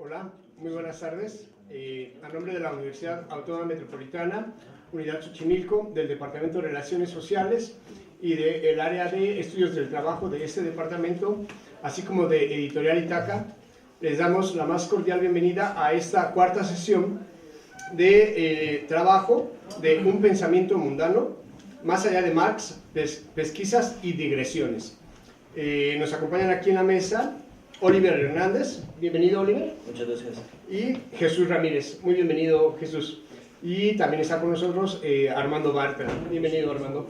Hola, muy buenas tardes. A nombre de la Universidad Autónoma Metropolitana, Unidad Xochimilco, del Departamento de Relaciones Sociales y del área de estudios del trabajo de este departamento, así como de Editorial Itaca, les damos la más cordial bienvenida a esta cuarta sesión de trabajo de un pensamiento mundano, más allá de Marx, pesquisas y digresiones. Nos acompañan aquí en la mesa Oliver Hernández, bienvenido Oliver. Muchas gracias. Y Jesús Ramírez, muy bienvenido Jesús. Y también está con nosotros Armando Bartra, bienvenido Armando.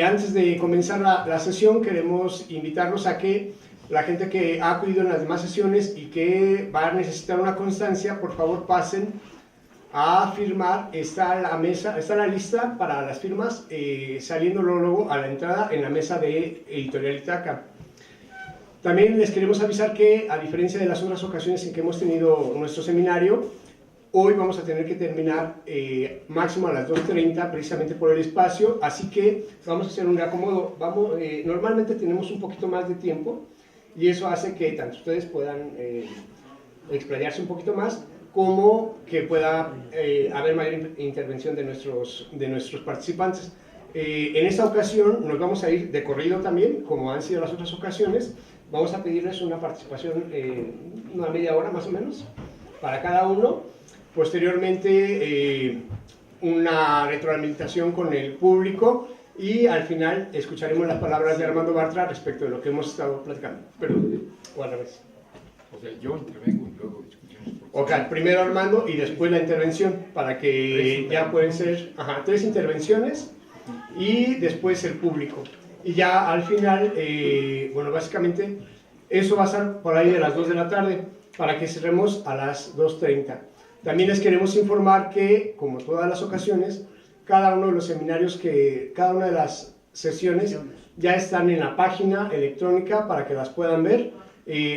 Antes de comenzar la sesión queremos invitarlos a que la gente que ha acudido en las demás sesiones y que va a necesitar una constancia, por favor pasen a firmar. Está la mesa, está la lista para las firmas saliendo luego a la entrada en la mesa de Editorial Itaca. También les queremos avisar que, a diferencia de las otras ocasiones en que hemos tenido nuestro seminario, hoy vamos a tener que terminar máximo a las 2:30, precisamente por el espacio, así que vamos a hacer un reacomodo. Normalmente tenemos un poquito más de tiempo, y eso hace que tanto ustedes puedan explayarse un poquito más, como que pueda haber mayor intervención de nuestros participantes. En esta ocasión nos vamos a ir de corrido también, como han sido las otras ocasiones. Vamos a pedirles una participación, una media hora más o menos, para cada uno. Posteriormente, una retroalimentación con el público y al final escucharemos las palabras de Armando Bartra respecto de lo que hemos estado platicando. Perdón, o al revés. O sea, yo intervengo y luego discutimos. Ok, primero Armando y después la intervención, para que ya pueden ser 3 intervenciones y después el público. Y ya al final, bueno, básicamente eso va a estar por ahí de las 2 de la tarde, para que cerremos a las 2:30. También les queremos informar que, como todas las ocasiones, cada uno de los seminarios, cada una de las sesiones ya están en la página electrónica para que las puedan ver.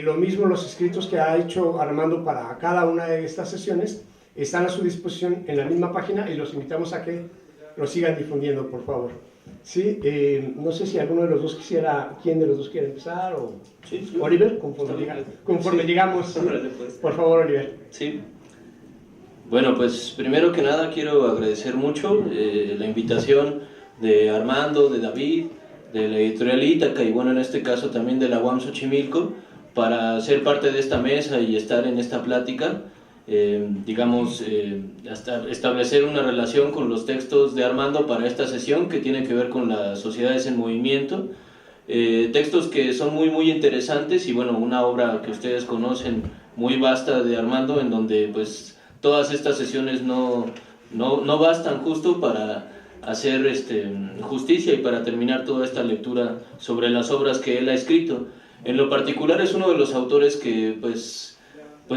Lo mismo los escritos que ha hecho Armando para cada una de estas sesiones están a su disposición en la misma página y los invitamos a que lo sigan difundiendo, por favor. Sí, no sé si alguno de los dos ¿quién de los dos quiere empezar? O Sí. Oliver, conforme llegamos. ¿Sí? Por favor, Oliver. Sí. Bueno, pues primero que nada quiero agradecer mucho la invitación de Armando, de David, de la Editorial Itaca y bueno, en este caso también de la UAM Xochimilco, para ser parte de esta mesa y estar en esta plática. Hasta establecer una relación con los textos de Armando para esta sesión que tiene que ver con las sociedades en movimiento, textos que son muy interesantes y bueno, una obra que ustedes conocen muy vasta de Armando, en donde pues todas estas sesiones no bastan justo para hacer justicia y para terminar toda esta lectura sobre las obras que él ha escrito. En lo particular es uno de los autores que pues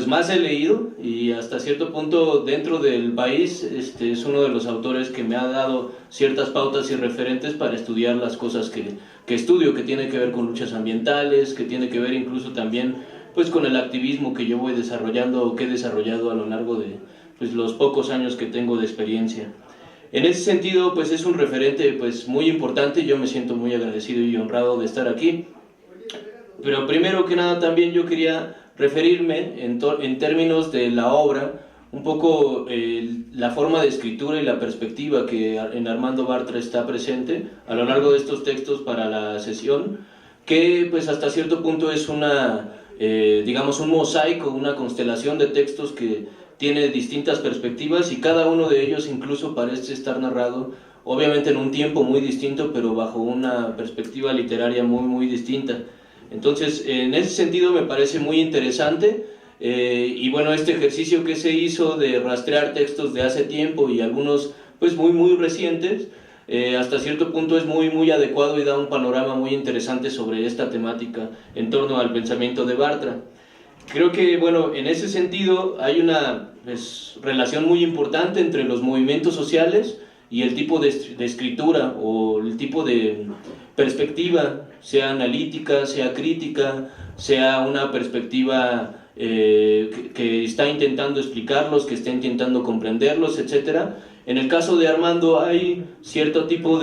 más he leído y hasta cierto punto dentro del país es uno de los autores que me ha dado ciertas pautas y referentes para estudiar las cosas que estudio, que tiene que ver con luchas ambientales, que tiene que ver incluso también pues con el activismo que yo voy desarrollando o que he desarrollado a lo largo de pues los pocos años que tengo de experiencia. En ese sentido pues es un referente pues muy importante, yo me siento muy agradecido y honrado de estar aquí. Pero primero que nada también yo quería referirme en términos de la obra, un poco la forma de escritura y la perspectiva que en Armando Bartra está presente a lo largo de estos textos para la sesión, que pues hasta cierto punto es digamos un mosaico, una constelación de textos que tiene distintas perspectivas y cada uno de ellos incluso parece estar narrado obviamente en un tiempo muy distinto, pero bajo una perspectiva literaria muy distinta. Entonces, en ese sentido me parece muy interesante y bueno, este ejercicio que se hizo de rastrear textos de hace tiempo y algunos pues muy recientes, hasta cierto punto es muy adecuado y da un panorama muy interesante sobre esta temática en torno al pensamiento de Bartra. Creo que bueno, en ese sentido hay una relación muy importante entre los movimientos sociales y el tipo de escritura o el tipo de perspectiva, sea analítica, sea crítica, sea una perspectiva que está intentando explicarlos, que está intentando comprenderlos, etc. En el caso de Armando hay cierto tipo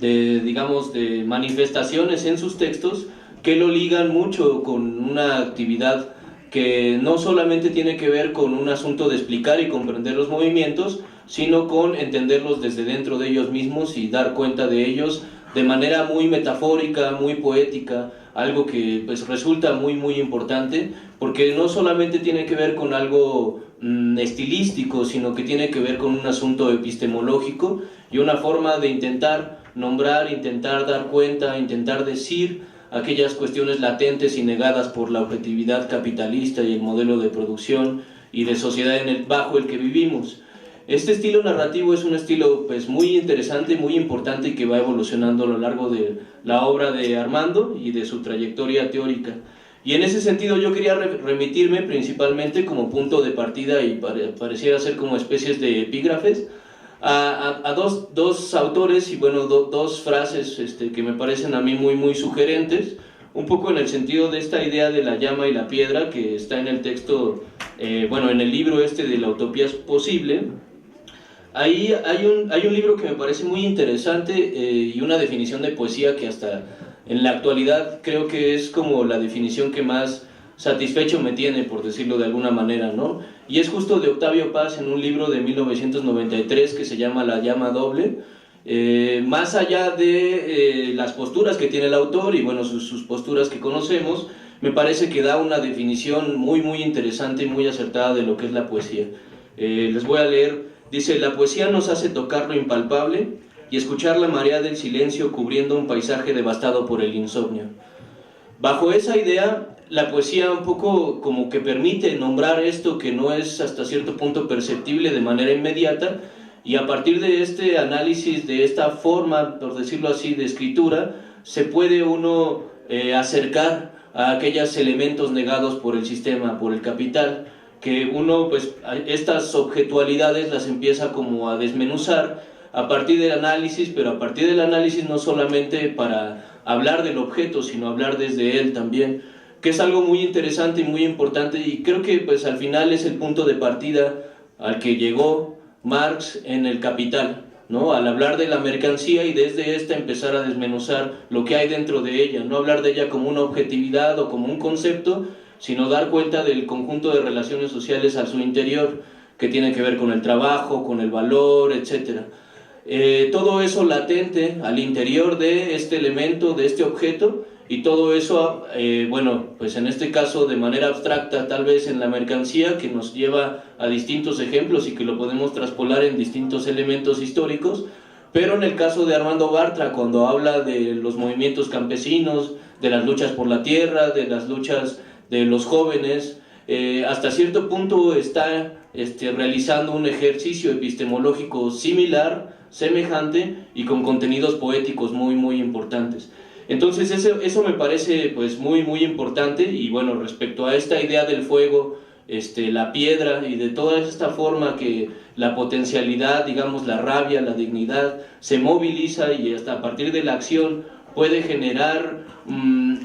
digamos, de manifestaciones en sus textos que lo ligan mucho con una actividad que no solamente tiene que ver con un asunto de explicar y comprender los movimientos, sino con entenderlos desde dentro de ellos mismos y dar cuenta de ellos de manera muy metafórica, muy poética, algo que pues resulta muy importante, porque no solamente tiene que ver con algo estilístico, sino que tiene que ver con un asunto epistemológico y una forma de intentar nombrar, intentar dar cuenta, intentar decir aquellas cuestiones latentes y negadas por la objetividad capitalista y el modelo de producción y de sociedad bajo el que vivimos. Este estilo narrativo es un estilo pues muy interesante, muy importante y que va evolucionando a lo largo de la obra de Armando y de su trayectoria teórica. Y en ese sentido yo quería remitirme principalmente como punto de partida y pareciera ser como especies de epígrafes a dos autores y bueno, dos frases que me parecen a mí muy sugerentes, un poco en el sentido de esta idea de la llama y la piedra que está en el texto, en el libro de la utopía posible. Ahí hay un libro que me parece muy interesante y una definición de poesía que hasta en la actualidad creo que es como la definición que más satisfecho me tiene, por decirlo de alguna manera, ¿no? Y es justo de Octavio Paz en un libro de 1993 que se llama La llama doble. Más allá de las posturas que tiene el autor y bueno, sus posturas que conocemos, me parece que da una definición muy interesante y muy acertada de lo que es la poesía. Les voy a leer. Dice: la poesía nos hace tocar lo impalpable y escuchar la marea del silencio cubriendo un paisaje devastado por el insomnio. Bajo esa idea, la poesía un poco como que permite nombrar esto que no es hasta cierto punto perceptible de manera inmediata, y a partir de este análisis, de esta forma, por decirlo así, de escritura, se puede uno acercar a aquellos elementos negados por el sistema, por el capital, que uno pues estas objetualidades las empieza como a desmenuzar a partir del análisis, pero a partir del análisis no solamente para hablar del objeto, sino hablar desde él también, que es algo muy interesante y muy importante, y creo que pues al final es el punto de partida al que llegó Marx en El Capital, ¿no? Al hablar de la mercancía y desde esta empezar a desmenuzar lo que hay dentro de ella, no hablar de ella como una objetividad o como un concepto, sino dar cuenta del conjunto de relaciones sociales a su interior, que tiene que ver con el trabajo, con el valor, etc. Todo eso latente al interior de este elemento, de este objeto, y todo eso, pues en este caso de manera abstracta, tal vez en la mercancía, que nos lleva a distintos ejemplos y que lo podemos traspolar en distintos elementos históricos, pero en el caso de Armando Bartra, cuando habla de los movimientos campesinos, de las luchas por la tierra, de las luchas de los jóvenes, hasta cierto punto está realizando un ejercicio epistemológico similar, semejante y con contenidos poéticos muy importantes. Entonces eso me parece pues muy importante. Y bueno, respecto a esta idea del fuego, la piedra y de toda esta forma que la potencialidad, digamos la rabia, la dignidad se moviliza y hasta a partir de la acción puede generar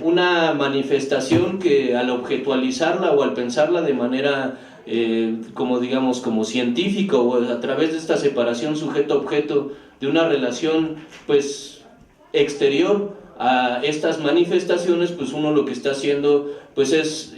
una manifestación que al objetualizarla o al pensarla de manera como científica o a través de esta separación sujeto-objeto de una relación pues exterior a estas manifestaciones, pues uno lo que está haciendo pues es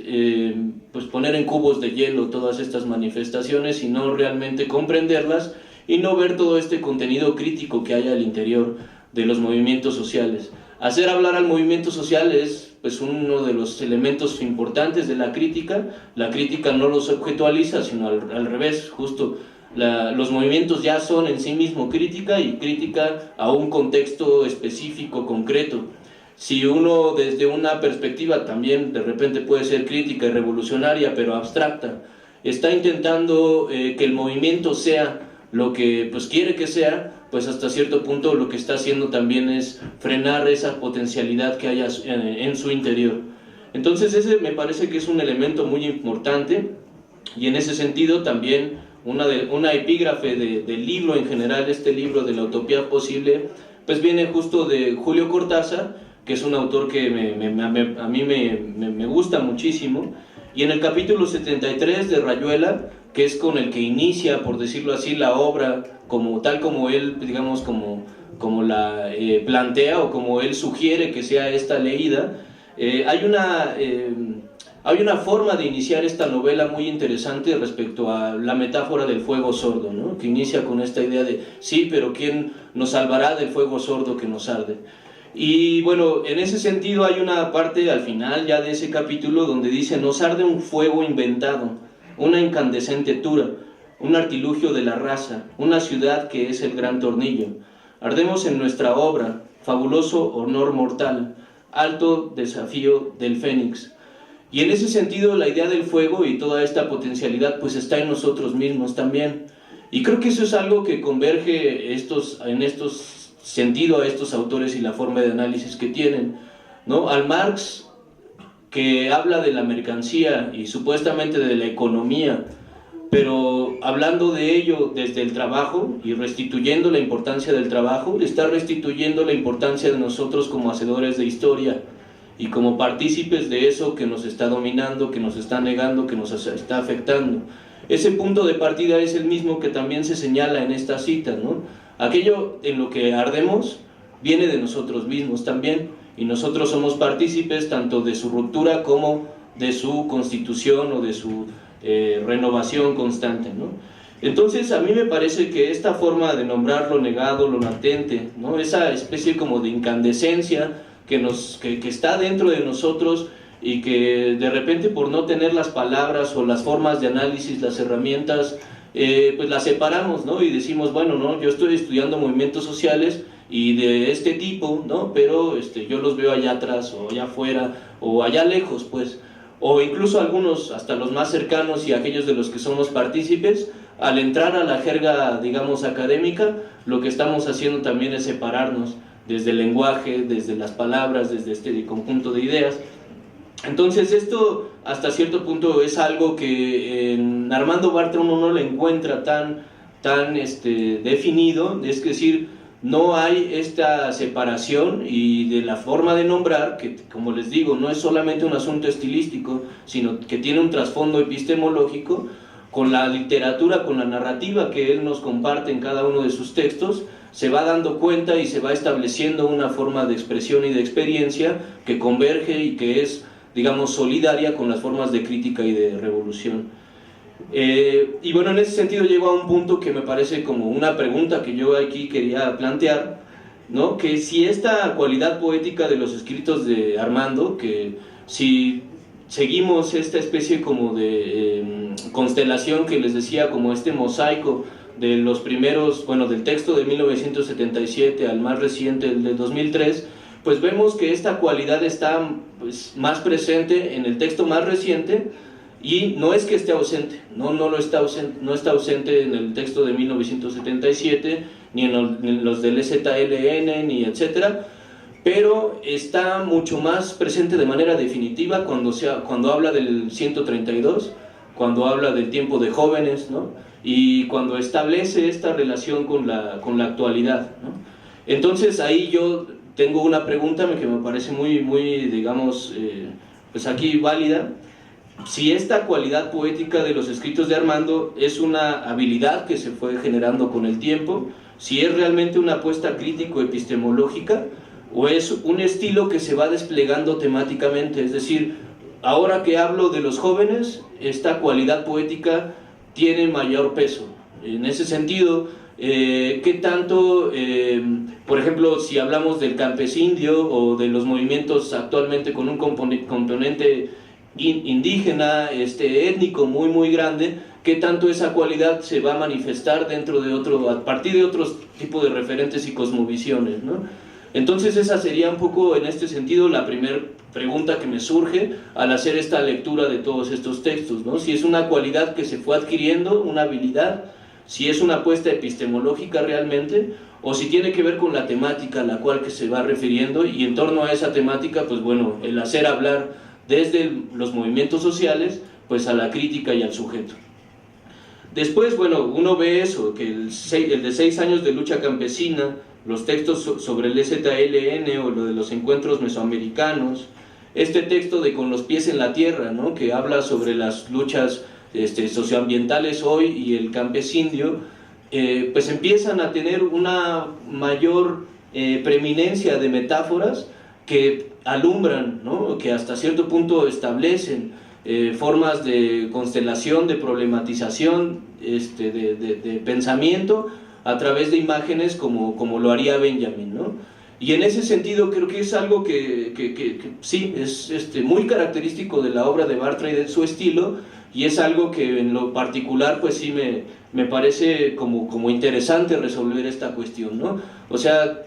pues poner en cubos de hielo todas estas manifestaciones y no realmente comprenderlas y no ver todo este contenido crítico que hay al interior de los movimientos sociales. Hacer hablar al movimiento social es pues uno de los elementos importantes de la crítica. La crítica no los objetualiza, sino al revés, justo los movimientos ya son en sí mismo crítica y crítica a un contexto específico, concreto. Si uno desde una perspectiva también de repente puede ser crítica y revolucionaria, pero abstracta, está intentando que el movimiento sea lo que pues quiere que sea, pues hasta cierto punto lo que está haciendo también es frenar esa potencialidad que haya en su interior. Entonces ese me parece que es un elemento muy importante, y en ese sentido también una epígrafe del libro en general, este libro de la utopía posible, pues viene justo de Julio Cortázar, que es un autor que a mí me gusta muchísimo, y en el capítulo 73 de Rayuela, que es con el que inicia, por decirlo así, la obra, tal como él, digamos, como la plantea o como él sugiere que sea esta leída, hay Hay una forma de iniciar esta novela muy interesante respecto a la metáfora del fuego sordo, ¿no? Que inicia con esta idea de, sí, pero ¿quién nos salvará del fuego sordo que nos arde? Y bueno, en ese sentido hay una parte al final ya de ese capítulo donde dice, nos arde un fuego inventado, una incandescente tura, un artilugio de la raza, una ciudad que es el gran tornillo. Ardemos en nuestra obra, fabuloso honor mortal, alto desafío del Fénix. Y en ese sentido la idea del fuego y toda esta potencialidad pues está en nosotros mismos también. Y creo que eso es algo que converge en estos sentido a estos autores y la forma de análisis que tienen, ¿no? Al Marx, que habla de la mercancía y supuestamente de la economía, pero hablando de ello desde el trabajo y restituyendo la importancia del trabajo, está restituyendo la importancia de nosotros como hacedores de historia y como partícipes de eso que nos está dominando, que nos está negando, que nos está afectando. Ese punto de partida es el mismo que también se señala en esta cita, ¿no? Aquello en lo que ardemos viene de nosotros mismos también, y nosotros somos partícipes tanto de su ruptura como de su constitución o de su renovación constante, ¿no? Entonces a mí me parece que esta forma de nombrar lo negado, lo latente, ¿no? Esa especie como de incandescencia que está dentro de nosotros y que de repente por no tener las palabras o las formas de análisis, las herramientas, pues las separamos, ¿no? Y decimos, bueno, ¿no? Yo estoy estudiando movimientos sociales y de este tipo, ¿no? Pero yo los veo allá atrás o allá afuera o allá lejos, pues, o incluso algunos, hasta los más cercanos y aquellos de los que somos partícipes, al entrar a la jerga, digamos, académica, lo que estamos haciendo también es separarnos desde el lenguaje, desde las palabras, desde este conjunto de ideas. Entonces esto hasta cierto punto es algo que en Armando Bartra uno no le encuentra tan definido, es decir, no hay esta separación y de la forma de nombrar, que como les digo, no es solamente un asunto estilístico, sino que tiene un trasfondo epistemológico, con la literatura, con la narrativa que él nos comparte en cada uno de sus textos, se va dando cuenta y se va estableciendo una forma de expresión y de experiencia que converge y que es, digamos, solidaria con las formas de crítica y de revolución. Y bueno, en ese sentido llego a un punto que me parece como una pregunta que yo aquí quería plantear, ¿no? Que si esta cualidad poética de los escritos de Armando, que si seguimos esta especie como de constelación que les decía, como este mosaico de los primeros, bueno, del texto de 1977 al más reciente, el de 2003, pues vemos que esta cualidad está pues más presente en el texto más reciente, y no es que esté ausente, no está ausente en el texto de 1977, ni en los del EZLN, ni etcétera, pero está mucho más presente de manera definitiva cuando habla del 132, cuando habla del tiempo de jóvenes, ¿no? Y cuando establece esta relación con la actualidad, ¿no? Entonces ahí yo tengo una pregunta que me parece muy digamos, pues aquí válida. Si esta cualidad poética de los escritos de Armando es una habilidad que se fue generando con el tiempo, si es realmente una apuesta crítico-epistemológica, o es un estilo que se va desplegando temáticamente, es decir, ahora que hablo de los jóvenes, esta cualidad poética tiene mayor peso. En ese sentido, ¿qué tanto, por ejemplo, si hablamos del campesindio o de los movimientos actualmente con un componente indígena, étnico muy grande, qué tanto esa cualidad se va a manifestar dentro de a partir de otros tipos de referentes y cosmovisiones, ¿no? Entonces esa sería un poco en este sentido la primera pregunta que me surge al hacer esta lectura de todos estos textos, ¿no? Si es una cualidad que se fue adquiriendo, una habilidad, si es una apuesta epistemológica realmente, o si tiene que ver con la temática a la cual que se va refiriendo, y en torno a esa temática, pues bueno, el hacer hablar desde los movimientos sociales, pues a la crítica y al sujeto. Después, bueno, uno ve eso, que el de 6 años de lucha campesina, los textos sobre el EZLN o lo de los encuentros mesoamericanos, este texto de Con los pies en la tierra, ¿no? Que habla sobre las luchas socioambientales hoy y el campesindio, pues empiezan a tener una mayor preeminencia de metáforas que alumbran, ¿no? Que hasta cierto punto establecen formas de constelación, de problematización, de pensamiento a través de imágenes como lo haría Benjamin, ¿no? Y en ese sentido creo que es algo que sí, es muy característico de la obra de Bartra y de su estilo, y es algo que en lo particular pues sí me parece como interesante resolver esta cuestión, ¿no? O sea,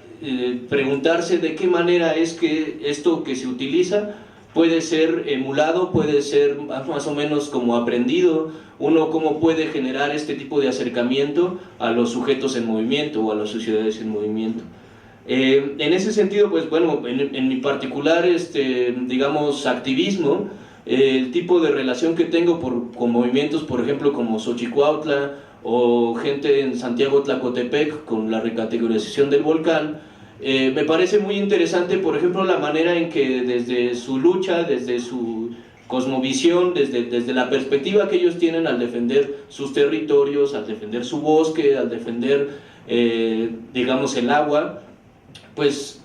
preguntarse de qué manera es que esto que se utiliza puede ser emulado, puede ser más o menos como aprendido, uno cómo puede generar este tipo de acercamiento a los sujetos en movimiento o a las sociedades en movimiento. En ese sentido, pues bueno, en mi particular, digamos, activismo, el tipo de relación que tengo con movimientos, por ejemplo, como Xochicuautla o gente en Santiago Tlacotepec con la recategorización del volcán, me parece muy interesante, por ejemplo, la manera en que desde su lucha, desde su cosmovisión, desde la perspectiva que ellos tienen al defender sus territorios, al defender su bosque, al defender, digamos, el agua, pues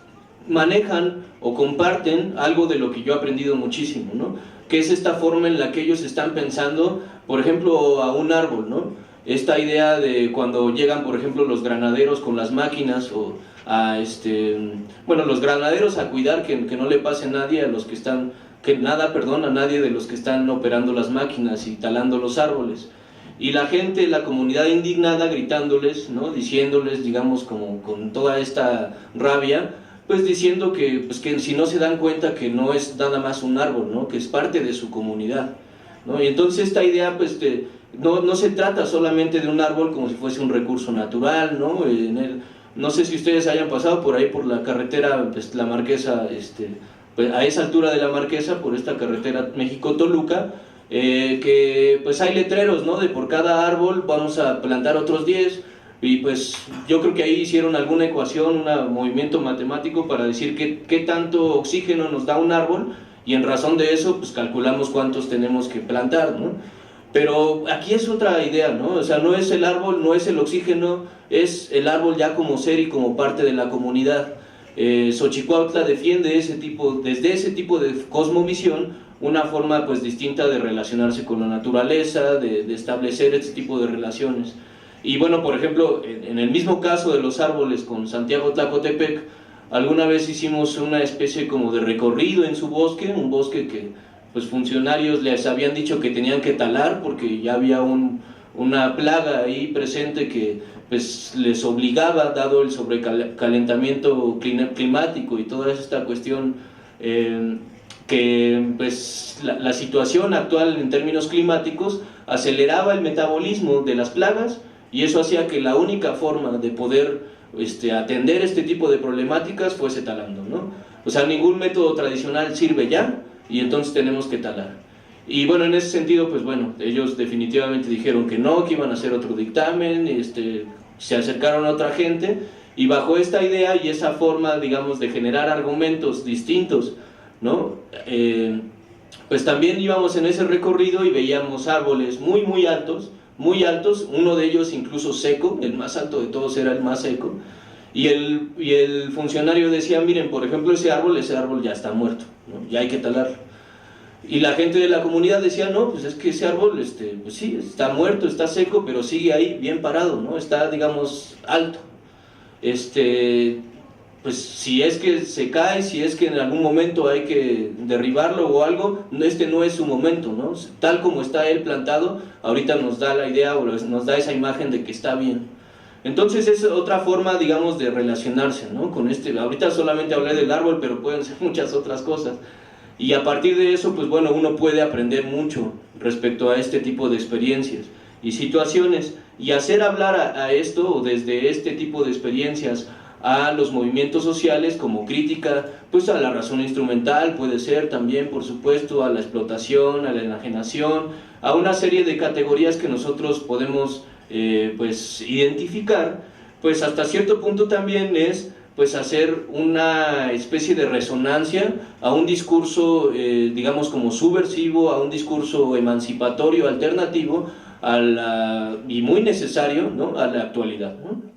manejan o comparten algo de lo que yo he aprendido muchísimo, ¿no? Que es esta forma en la que ellos están pensando, por ejemplo, a un árbol, ¿no? Esta idea de cuando llegan, por ejemplo, los granaderos con las máquinas o los granaderos a cuidar que no le pase a nadie a los que están, a nadie de los que están operando las máquinas y talando los árboles. Y la gente, la comunidad indignada gritándoles, ¿no? Diciéndoles, digamos, como con toda esta rabia, pues diciendo que si no se dan cuenta que no es nada más un árbol, ¿no? Que es parte de su comunidad, ¿no? Y entonces esta idea, pues, no se trata solamente de un árbol como si fuese un recurso natural, ¿no? No sé si ustedes hayan pasado por ahí por la carretera, pues, La Marquesa, pues, a esa altura de La Marquesa, por esta carretera México-Toluca, que pues hay letreros, ¿no? De por cada árbol vamos a plantar otros 10, y pues yo creo que ahí hicieron alguna ecuación, un movimiento matemático para decir qué tanto oxígeno nos da un árbol, y en razón de eso pues calculamos cuántos tenemos que plantar, ¿no? Pero aquí es otra idea, ¿no? O sea, no es el árbol, no es el oxígeno, es el árbol ya como ser y como parte de la comunidad. Xochicuautla defiende desde ese tipo de cosmovisión, una forma pues distinta de relacionarse con la naturaleza, de establecer este tipo de relaciones. Y bueno, por ejemplo, en el mismo caso de los árboles con Santiago Tlacotepec, alguna vez hicimos una especie como de recorrido en su bosque, un bosque que pues funcionarios les habían dicho que tenían que talar porque ya había una plaga ahí presente que pues les obligaba, dado el sobrecalentamiento climático y toda esta cuestión, que pues la situación actual en términos climáticos aceleraba el metabolismo de las plagas, y eso hacía que la única forma de poder atender este tipo de problemáticas fuese talando, ¿no? O sea, ningún método tradicional sirve ya, y entonces tenemos que talar. Y bueno, en ese sentido, pues bueno, ellos definitivamente dijeron que no, que iban a hacer otro dictamen, se acercaron a otra gente, y bajo esta idea y esa forma, digamos, de generar argumentos distintos, ¿no? Pues también íbamos en ese recorrido y veíamos árboles muy altos, uno de ellos incluso seco, el más alto de todos era el más seco, y el funcionario decía, miren, por ejemplo, ese árbol ya está muerto, ¿no? Ya hay que talarlo. Y la gente de la comunidad decía, no, pues es que ese árbol, pues sí, está muerto, está seco, pero sigue ahí bien parado, ¿no? Está, digamos, alto. Pues si es que se cae, si es que en algún momento hay que derribarlo o algo, no es su momento, ¿no? Tal como está él plantado, ahorita nos da la idea o nos da esa imagen de que está bien. Entonces es otra forma, digamos, de relacionarse, ¿no? Con ahorita solamente hablé del árbol, pero pueden ser muchas otras cosas. Y a partir de eso, pues bueno, uno puede aprender mucho respecto a este tipo de experiencias y situaciones, y hacer hablar a esto, o desde este tipo de experiencias, a los movimientos sociales como crítica, pues a la razón instrumental, puede ser también, por supuesto, a la explotación, a la enajenación, a una serie de categorías que nosotros podemos pues identificar, pues hasta cierto punto también es pues hacer una especie de resonancia a un discurso, digamos, como subversivo, a un discurso emancipatorio, alternativo, y muy necesario, ¿no?, a la actualidad, ¿no?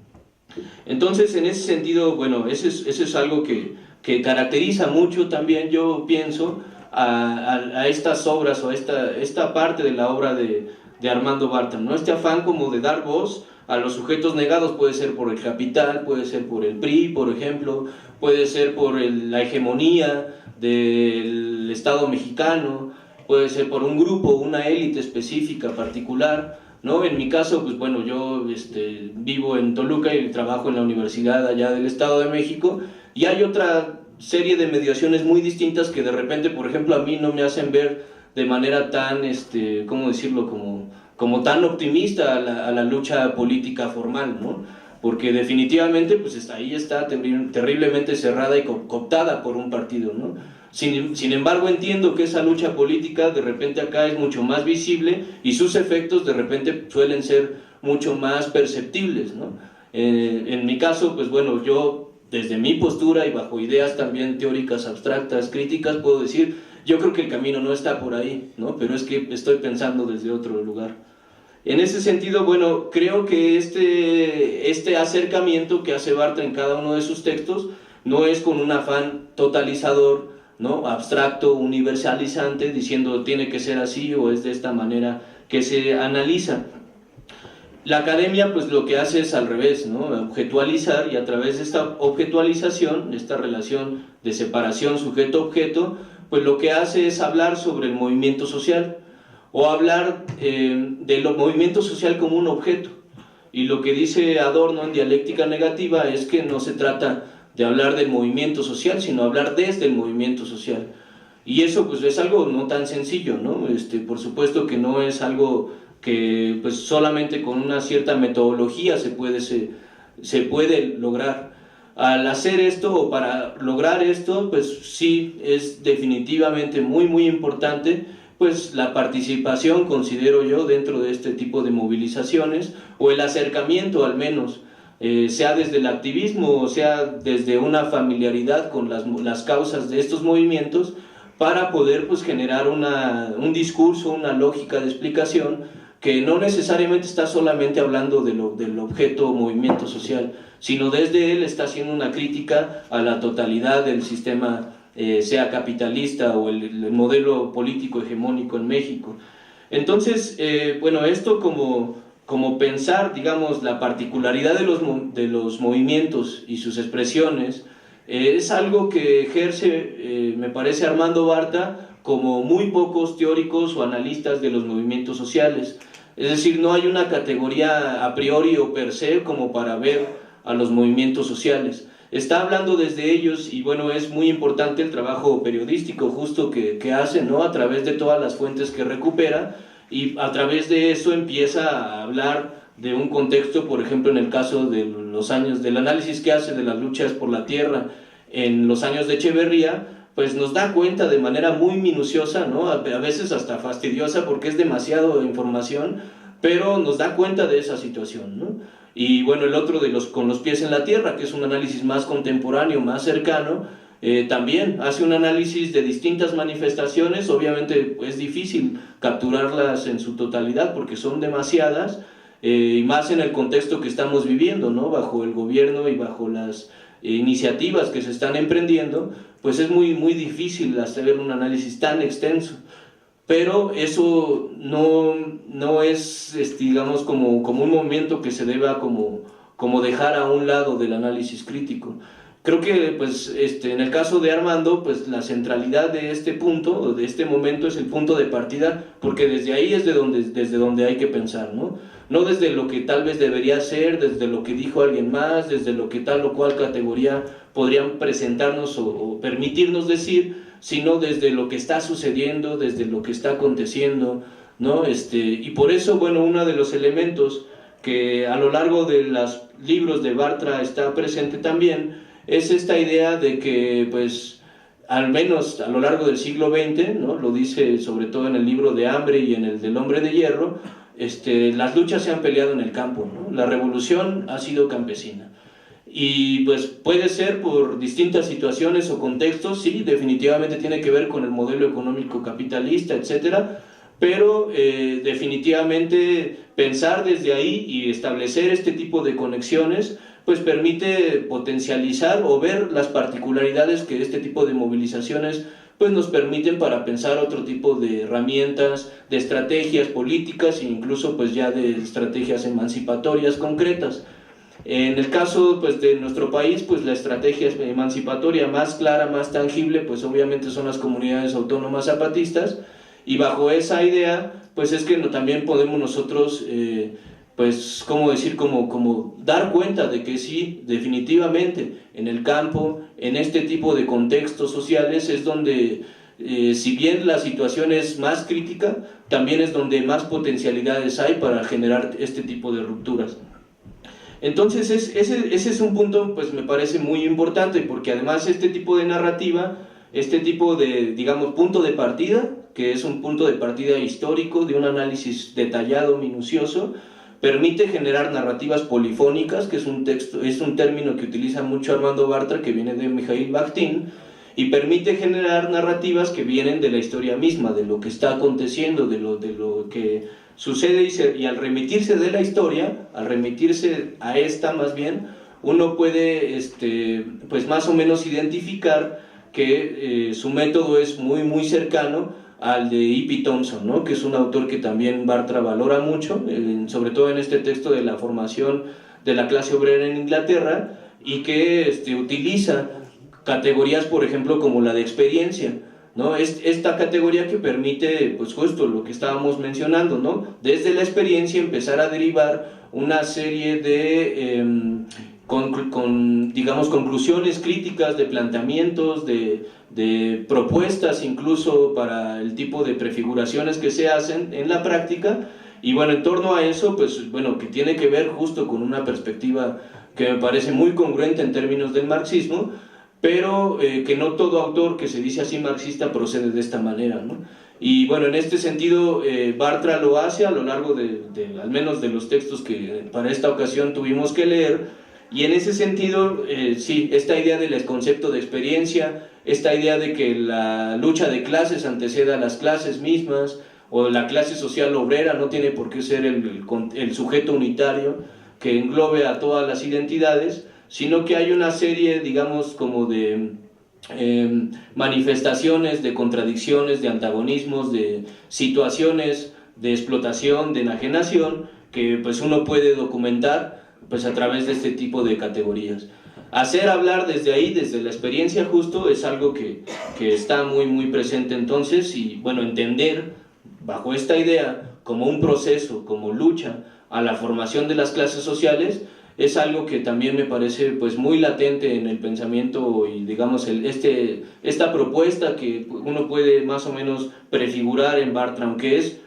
Entonces, en ese sentido, bueno, eso es algo que caracteriza mucho también, yo pienso, a estas obras o a esta parte de la obra de Armando Bartra, ¿no? Este afán como de dar voz a los sujetos negados, puede ser por el capital, puede ser por el PRI, por ejemplo, puede ser por la hegemonía del Estado mexicano, puede ser por un grupo, una élite específica, particular, ¿no? En mi caso, pues bueno, yo vivo en Toluca y trabajo en la universidad allá del Estado de México, y hay otra serie de mediaciones muy distintas que de repente, por ejemplo, a mí no me hacen ver de manera tan, ¿cómo decirlo?, como tan optimista a la lucha política formal, ¿no? Porque definitivamente pues ahí está terriblemente cerrada y cooptada por un partido, ¿no? Sin embargo, entiendo que esa lucha política de repente acá es mucho más visible y sus efectos de repente suelen ser mucho más perceptibles, ¿no? En mi caso, pues bueno, yo desde mi postura y bajo ideas también teóricas, abstractas, críticas, puedo decir, yo creo que el camino no está por ahí, ¿no? Pero es que estoy pensando desde otro lugar. En ese sentido, bueno, creo que este acercamiento que hace Bartra en cada uno de sus textos no es con un afán totalizador, ¿no?, abstracto, universalizante, diciendo tiene que ser así o es de esta manera que se analiza. La academia pues lo que hace es al revés, ¿no?, objetualizar, y a través de esta objetualización, esta relación de separación sujeto-objeto, pues lo que hace es hablar sobre el movimiento social, o hablar del movimiento social como un objeto. Y lo que dice Adorno en Dialéctica Negativa es que no se trata de hablar del movimiento social, sino hablar desde el movimiento social. Y eso pues es algo no tan sencillo, ¿no? Por supuesto que no es algo que pues solamente con una cierta metodología se puede lograr. Al hacer esto, o para lograr esto, pues sí es definitivamente muy muy importante pues la participación, considero yo, dentro de este tipo de movilizaciones, o el acercamiento al menos, sea desde el activismo o sea desde una familiaridad con las causas de estos movimientos, para poder pues generar un discurso, una lógica de explicación que no necesariamente está solamente hablando del objeto o movimiento social, sino desde él está haciendo una crítica a la totalidad del sistema, sea capitalista o el modelo político hegemónico en México. Entonces, bueno, esto como pensar, digamos, la particularidad de los movimientos y sus expresiones, es algo que ejerce, me parece, Armando Bartra como muy pocos teóricos o analistas de los movimientos sociales. Es decir, no hay una categoría a priori o per se como para ver a los movimientos sociales. Está hablando desde ellos, y bueno, es muy importante el trabajo periodístico justo que hace, ¿no?, a través de todas las fuentes que recupera, y a través de eso empieza a hablar de un contexto, por ejemplo, en el caso de los años del análisis que hace de las luchas por la tierra en los años de Echeverría, pues nos da cuenta de manera muy minuciosa, ¿no?, a veces hasta fastidiosa porque es demasiado información, pero nos da cuenta de esa situación, ¿no? Y bueno, el otro con los pies en la tierra, que es un análisis más contemporáneo, más cercano, también hace un análisis de distintas manifestaciones. Obviamente es difícil capturarlas en su totalidad porque son demasiadas, y más en el contexto que estamos viviendo, ¿no?, bajo el gobierno y bajo las iniciativas que se están emprendiendo, pues es muy, muy difícil hacer un análisis tan extenso. Pero eso no es, digamos, como un movimiento que se deba como dejar a un lado del análisis crítico. Creo que pues, en el caso de Armando, pues la centralidad de este punto, o de este momento, es el punto de partida, porque desde ahí es desde donde hay que pensar, ¿no? No desde lo que tal vez debería ser, desde lo que dijo alguien más, desde lo que tal o cual categoría podrían presentarnos o permitirnos decir, sino desde lo que está sucediendo, desde lo que está aconteciendo, ¿no? Y por eso, bueno, uno de los elementos que a lo largo de los libros de Bartra está presente también, es esta idea de que, pues, al menos a lo largo del siglo XX, ¿no?, lo dice sobre todo en el libro de Hambre y en el del Hombre de Hierro, las luchas se han peleado en el campo, ¿no? La revolución ha sido campesina. Y pues puede ser por distintas situaciones o contextos, sí, definitivamente tiene que ver con el modelo económico capitalista, etcétera, pero definitivamente pensar desde ahí y establecer este tipo de conexiones pues permite potencializar o ver las particularidades que este tipo de movilizaciones pues nos permiten para pensar otro tipo de herramientas, de estrategias políticas e incluso pues ya de estrategias emancipatorias concretas. En el caso pues de nuestro país, pues la estrategia emancipatoria más clara, más tangible, pues obviamente son las comunidades autónomas zapatistas, y bajo esa idea pues es que también podemos nosotros pues, ¿cómo decir? Como dar cuenta de que sí, definitivamente, en el campo, en este tipo de contextos sociales es donde, si bien la situación es más crítica, también es donde más potencialidades hay para generar este tipo de rupturas. Entonces, ese es un punto, pues me parece muy importante, porque además este tipo de narrativa, este tipo de, digamos, punto de partida, que es un punto de partida histórico, de un análisis detallado, minucioso, permite generar narrativas polifónicas, que es un término que utiliza mucho Armando Bartra, que viene de Mikhail Bakhtin, y permite generar narrativas que vienen de la historia misma, de lo que está aconteciendo, de lo que sucede, y al remitirse de la historia, al remitirse a esta más bien, uno puede pues más o menos identificar que su método es muy cercano al de E.P. Thompson, ¿no? Que es un autor que también Bartra valora mucho, sobre todo en este texto de la formación de la clase obrera en Inglaterra, y que utiliza categorías, por ejemplo, como la de experiencia, ¿no? Esta categoría que permite, pues justo lo que estábamos mencionando, ¿no? Desde la experiencia empezar a derivar una serie de digamos, conclusiones críticas, de planteamientos, de propuestas incluso para el tipo de prefiguraciones que se hacen en la práctica. Y bueno, en torno a eso, pues bueno, que tiene que ver justo con una perspectiva que me parece muy congruente en términos del marxismo, pero que no todo autor que se dice así marxista procede de esta manera, ¿no? Y bueno, en este sentido Bartra lo hace a lo largo al menos de los textos que para esta ocasión tuvimos que leer. Y en ese sentido, sí, esta idea del concepto de experiencia, esta idea de que la lucha de clases anteceda a las clases mismas, o la clase social obrera no tiene por qué ser el sujeto unitario que englobe a todas las identidades, sino que hay una serie, digamos, como de manifestaciones, de contradicciones, de antagonismos, de situaciones de explotación, de enajenación, que pues uno puede documentar pues a través de este tipo de categorías. Hacer hablar desde ahí, desde la experiencia justo, es algo que está muy presente entonces, y bueno, entender bajo esta idea como un proceso, como lucha a la formación de las clases sociales, es algo que también me parece pues muy latente en el pensamiento y digamos esta propuesta que uno puede más o menos prefigurar en Bartra, aunque es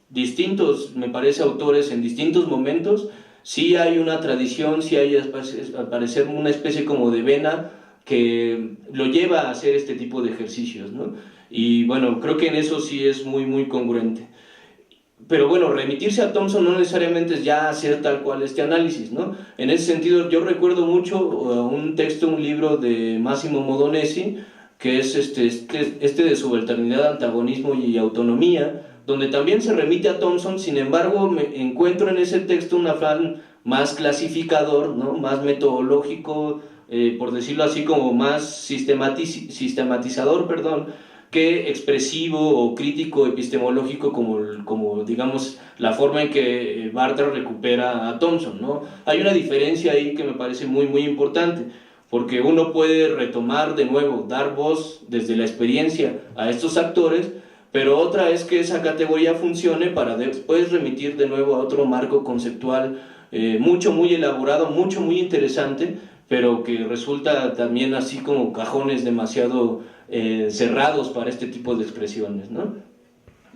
distintos, me parece, autores en distintos momentos. Sí hay una tradición, sí hay al parecer una especie como de vena que lo lleva a hacer este tipo de ejercicios, ¿no? Y bueno, creo que en eso sí es muy congruente. Pero bueno, remitirse a Thompson no necesariamente es ya hacer tal cual este análisis, ¿no? En ese sentido yo recuerdo mucho un libro de Massimo Modonesi, que es este de subalternidad, antagonismo y autonomía, donde también se remite a Thompson. Sin embargo, me encuentro en ese texto un afán más clasificador, ¿no? Más metodológico, por decirlo así, como más sistematizador, que expresivo o crítico epistemológico, como digamos la forma en que Bartra recupera a Thompson, ¿no? Hay una diferencia ahí que me parece muy importante, porque uno puede retomar de nuevo, dar voz desde la experiencia a estos actores, pero otra es que esa categoría funcione para después remitir de nuevo a otro marco conceptual muy elaborado, muy interesante, pero que resulta también así como cajones demasiado cerrados para este tipo de expresiones, ¿no?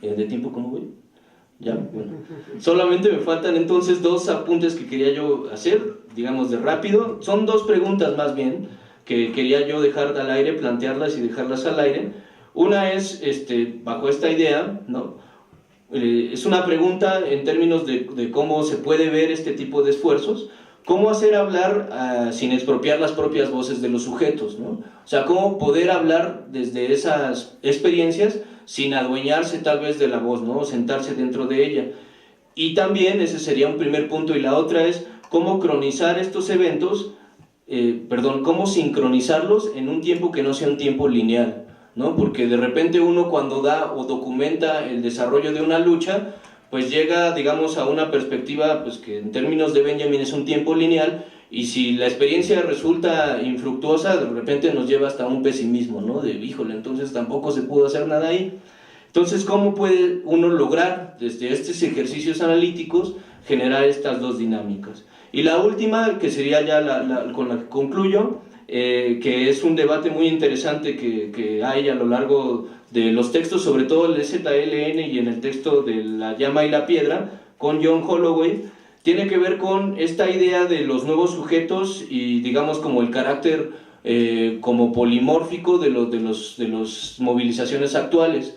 ¿De tiempo cómo voy? ¿Ya? Bueno. Solamente me faltan entonces dos apuntes que quería yo hacer, digamos de rápido. Son dos preguntas más bien que quería yo dejar al aire, plantearlas y dejarlas al aire. Una es, bajo esta idea, ¿no? Es una pregunta en términos de cómo se puede ver este tipo de esfuerzos, cómo hacer hablar sin expropiar las propias voces de los sujetos, ¿no? O sea, cómo poder hablar desde esas experiencias sin adueñarse tal vez de la voz, ¿no? Sentarse dentro de ella. Y también, ese sería un primer punto, y la otra es cómo cronizar estos eventos, cómo sincronizarlos en un tiempo que no sea un tiempo lineal, ¿no? Porque de repente uno cuando da o documenta el desarrollo de una lucha, pues llega, digamos, a una perspectiva pues que en términos de Benjamin es un tiempo lineal, y si la experiencia resulta infructuosa, de repente nos lleva hasta un pesimismo, ¿no? De, híjole, entonces tampoco se pudo hacer nada ahí. Entonces, ¿cómo puede uno lograr, desde estos ejercicios analíticos, generar estas dos dinámicas? Y la última, que sería ya con la que concluyo, que es un debate muy interesante que hay a lo largo de los textos, sobre todo el ZLN y en el texto de La llama y la piedra, con John Holloway, tiene que ver con esta idea de los nuevos sujetos y, digamos, como el carácter como polimórfico de las movilizaciones actuales.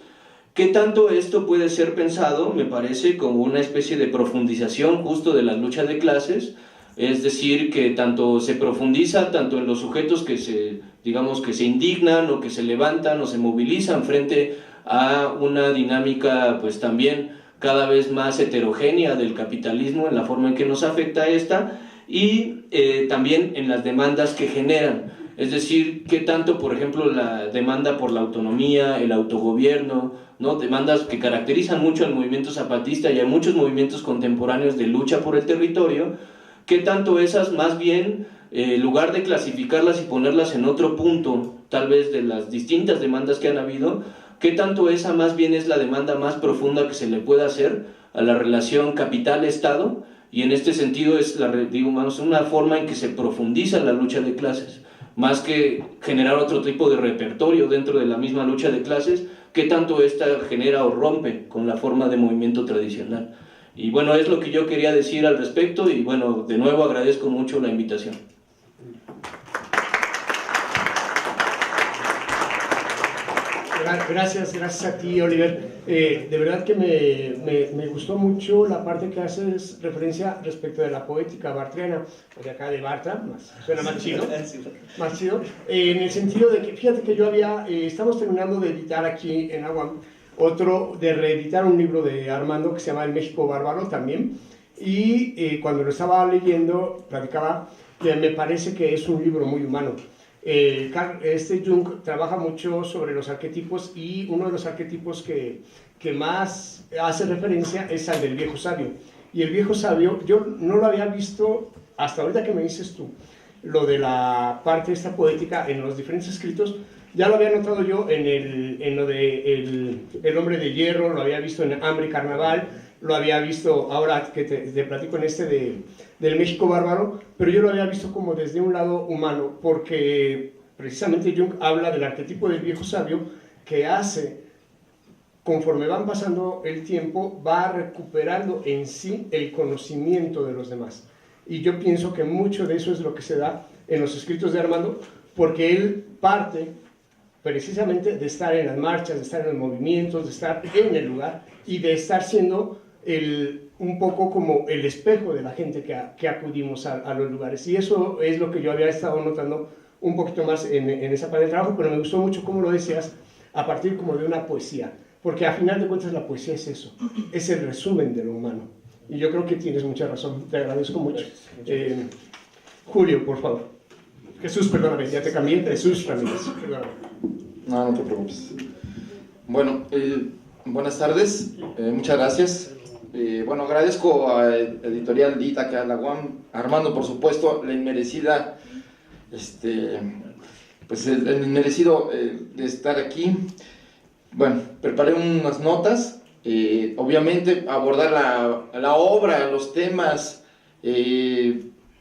¿Qué tanto esto puede ser pensado, me parece, como una especie de profundización justo de las luchas de clases? Es decir, que tanto se profundiza tanto en los sujetos que se indignan o que se levantan o se movilizan frente a una dinámica pues también cada vez más heterogénea del capitalismo en la forma en que nos afecta esta, y también en las demandas que generan. Es decir, qué tanto, por ejemplo, la demanda por la autonomía, el autogobierno, ¿no? Demandas que caracterizan mucho al movimiento zapatista y a muchos movimientos contemporáneos de lucha por el territorio, qué tanto esas más bien, en lugar de clasificarlas y ponerlas en otro punto, tal vez de las distintas demandas que han habido, qué tanto esa más bien es la demanda más profunda que se le puede hacer a la relación capital-estado, y en este sentido es una forma en que se profundiza la lucha de clases, más que generar otro tipo de repertorio dentro de la misma lucha de clases, qué tanto esta genera o rompe con la forma de movimiento tradicional. Y bueno, es lo que yo quería decir al respecto, y bueno, de nuevo agradezco mucho la invitación. Gracias a ti, Oliver. De verdad que me gustó mucho la parte que haces referencia respecto de la poética bartriana, o de acá de Bartra, suena más chido, en el sentido de que, fíjate que estamos terminando de editar aquí en Aguam, de reeditar un libro de Armando que se llama El México Bárbaro también, y cuando lo estaba leyendo, platicaba que me parece que es un libro muy humano. Jung trabaja mucho sobre los arquetipos, y uno de los arquetipos que más hace referencia es al del viejo sabio. Y el viejo sabio, yo no lo había visto hasta ahorita que me dices tú, lo de la parte esta poética en los diferentes escritos. Ya lo había notado yo en lo de el Hombre de Hierro, lo había visto en Hambre y Carnaval, lo había visto ahora que te platico en del México Bárbaro, pero yo lo había visto como desde un lado humano, porque precisamente Jung habla del arquetipo del viejo sabio que conforme van pasando el tiempo, va recuperando en sí el conocimiento de los demás. Y yo pienso que mucho de eso es lo que se da en los escritos de Armando, porque él parte precisamente de estar en las marchas, de estar en los movimientos, de estar en el lugar y de estar siendo un poco como el espejo de la gente que acudimos a los lugares. Y eso es lo que yo había estado notando un poquito más en esa parte de trabajo, pero me gustó mucho cómo lo decías, a partir como de una poesía, porque a final de cuentas la poesía es eso, es el resumen de lo humano. Y yo creo que tienes mucha razón, te agradezco mucho. Julio, por favor. Jesús, perdóname, ya te cambié, Jesús Ramírez, perdóname. No te preocupes. Bueno, buenas tardes, muchas gracias. Bueno, agradezco a Editorial Dita, que a la UAM, Armando, por supuesto, la inmerecida, pues el inmerecido de estar aquí. Bueno, preparé unas notas, obviamente abordar la obra, los temas,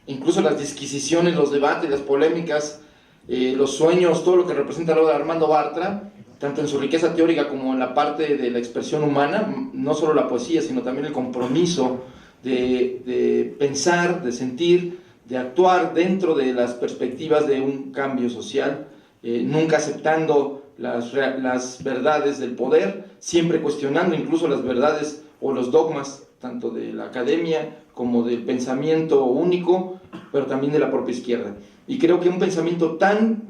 incluso las disquisiciones, los debates, las polémicas, los sueños, todo lo que representa la obra de Armando Bartra, tanto en su riqueza teórica como en la parte de la expresión humana, no solo la poesía, sino también el compromiso de pensar, de sentir, de actuar dentro de las perspectivas de un cambio social, nunca aceptando las verdades del poder, siempre cuestionando incluso las verdades o los dogmas, tanto de la academia como del pensamiento único, pero también de la propia izquierda. Y creo que un pensamiento tan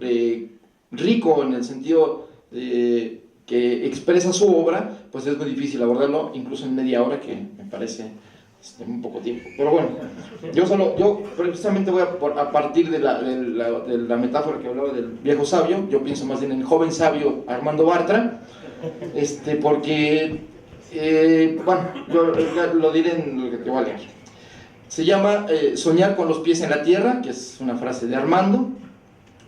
rico en el sentido que expresa su obra, pues es muy difícil abordarlo, incluso en media hora, que me parece un poco tiempo. Pero bueno, yo precisamente voy a partir de la metáfora que hablaba del viejo sabio. Yo pienso más bien en el joven sabio Armando Bartra, porque, bueno, yo lo diré en lo que te voy a leer. Se llama Soñar con los pies en la tierra, que es una frase de Armando.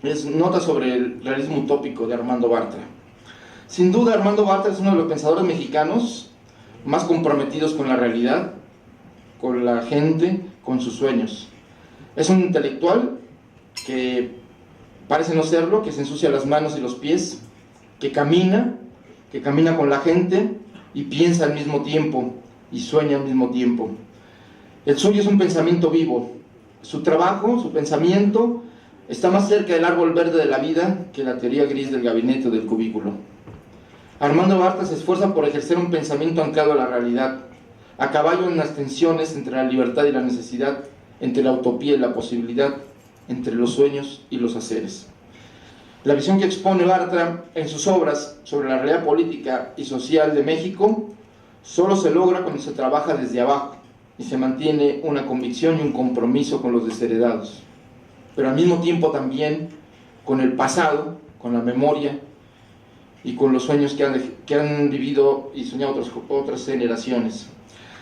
Es nota sobre el realismo utópico de Armando Bartra. Sin duda, Armando Bartra es uno de los pensadores mexicanos más comprometidos con la realidad, con la gente, con sus sueños. Es un intelectual que parece no serlo, que se ensucia las manos y los pies, que camina con la gente y piensa al mismo tiempo y sueña al mismo tiempo. El suyo es un pensamiento vivo. Su trabajo, su pensamiento, está más cerca del árbol verde de la vida que la teoría gris del gabinete o del cubículo. Armando Bartra se esfuerza por ejercer un pensamiento anclado a la realidad, a caballo en las tensiones entre la libertad y la necesidad, entre la utopía y la posibilidad, entre los sueños y los haceres. La visión que expone Bartra en sus obras sobre la realidad política y social de México solo se logra cuando se trabaja desde abajo y se mantiene una convicción y un compromiso con los desheredados, pero al mismo tiempo también con el pasado, con la memoria y con los sueños que han vivido y soñado otras generaciones.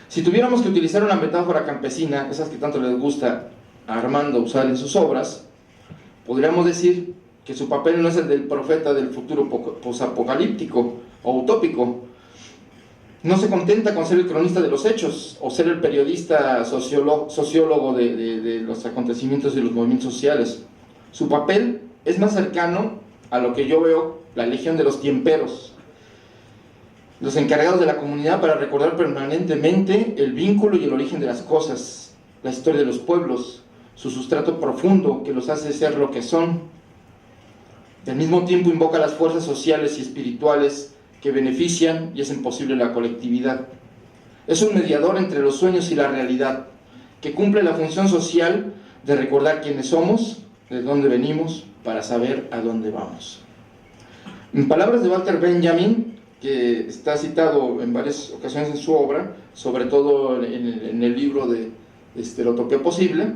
Si tuviéramos que utilizar una metáfora campesina, esas que tanto les gusta a Armando usar en sus obras, podríamos decir que su papel no es el del profeta del futuro posapocalíptico o utópico. No se contenta con ser el cronista de los hechos o ser el periodista sociólogo de los acontecimientos y los movimientos sociales. Su papel es más cercano a lo que yo veo la legión de los tiemperos, los encargados de la comunidad para recordar permanentemente el vínculo y el origen de las cosas, la historia de los pueblos, su sustrato profundo que los hace ser lo que son. Y al mismo tiempo invoca las fuerzas sociales y espirituales que benefician y hacen posible la colectividad. Es un mediador entre los sueños y la realidad, que cumple la función social de recordar quiénes somos, de dónde venimos, para saber a dónde vamos. En palabras de Walter Benjamin, que está citado en varias ocasiones en su obra, sobre todo en el libro de La utopía posible,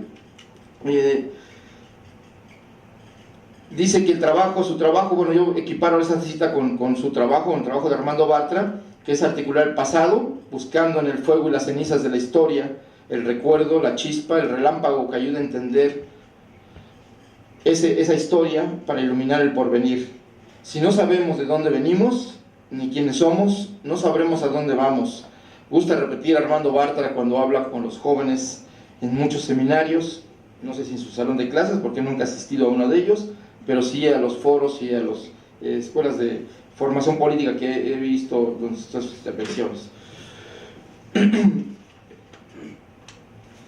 dice que su trabajo, bueno, yo equiparo esa cita con su trabajo, el trabajo de Armando Bartra, que es articular el pasado, buscando en el fuego y las cenizas de la historia, el recuerdo, la chispa, el relámpago que ayuda a entender esa historia para iluminar el porvenir. Si no sabemos de dónde venimos, ni quiénes somos, no sabremos a dónde vamos. Gusta repetir Armando Bartra cuando habla con los jóvenes en muchos seminarios, no sé si en su salón de clases, porque nunca he asistido a uno de ellos, pero sí a los foros y a las escuelas de formación política que he visto donde están sus intervenciones.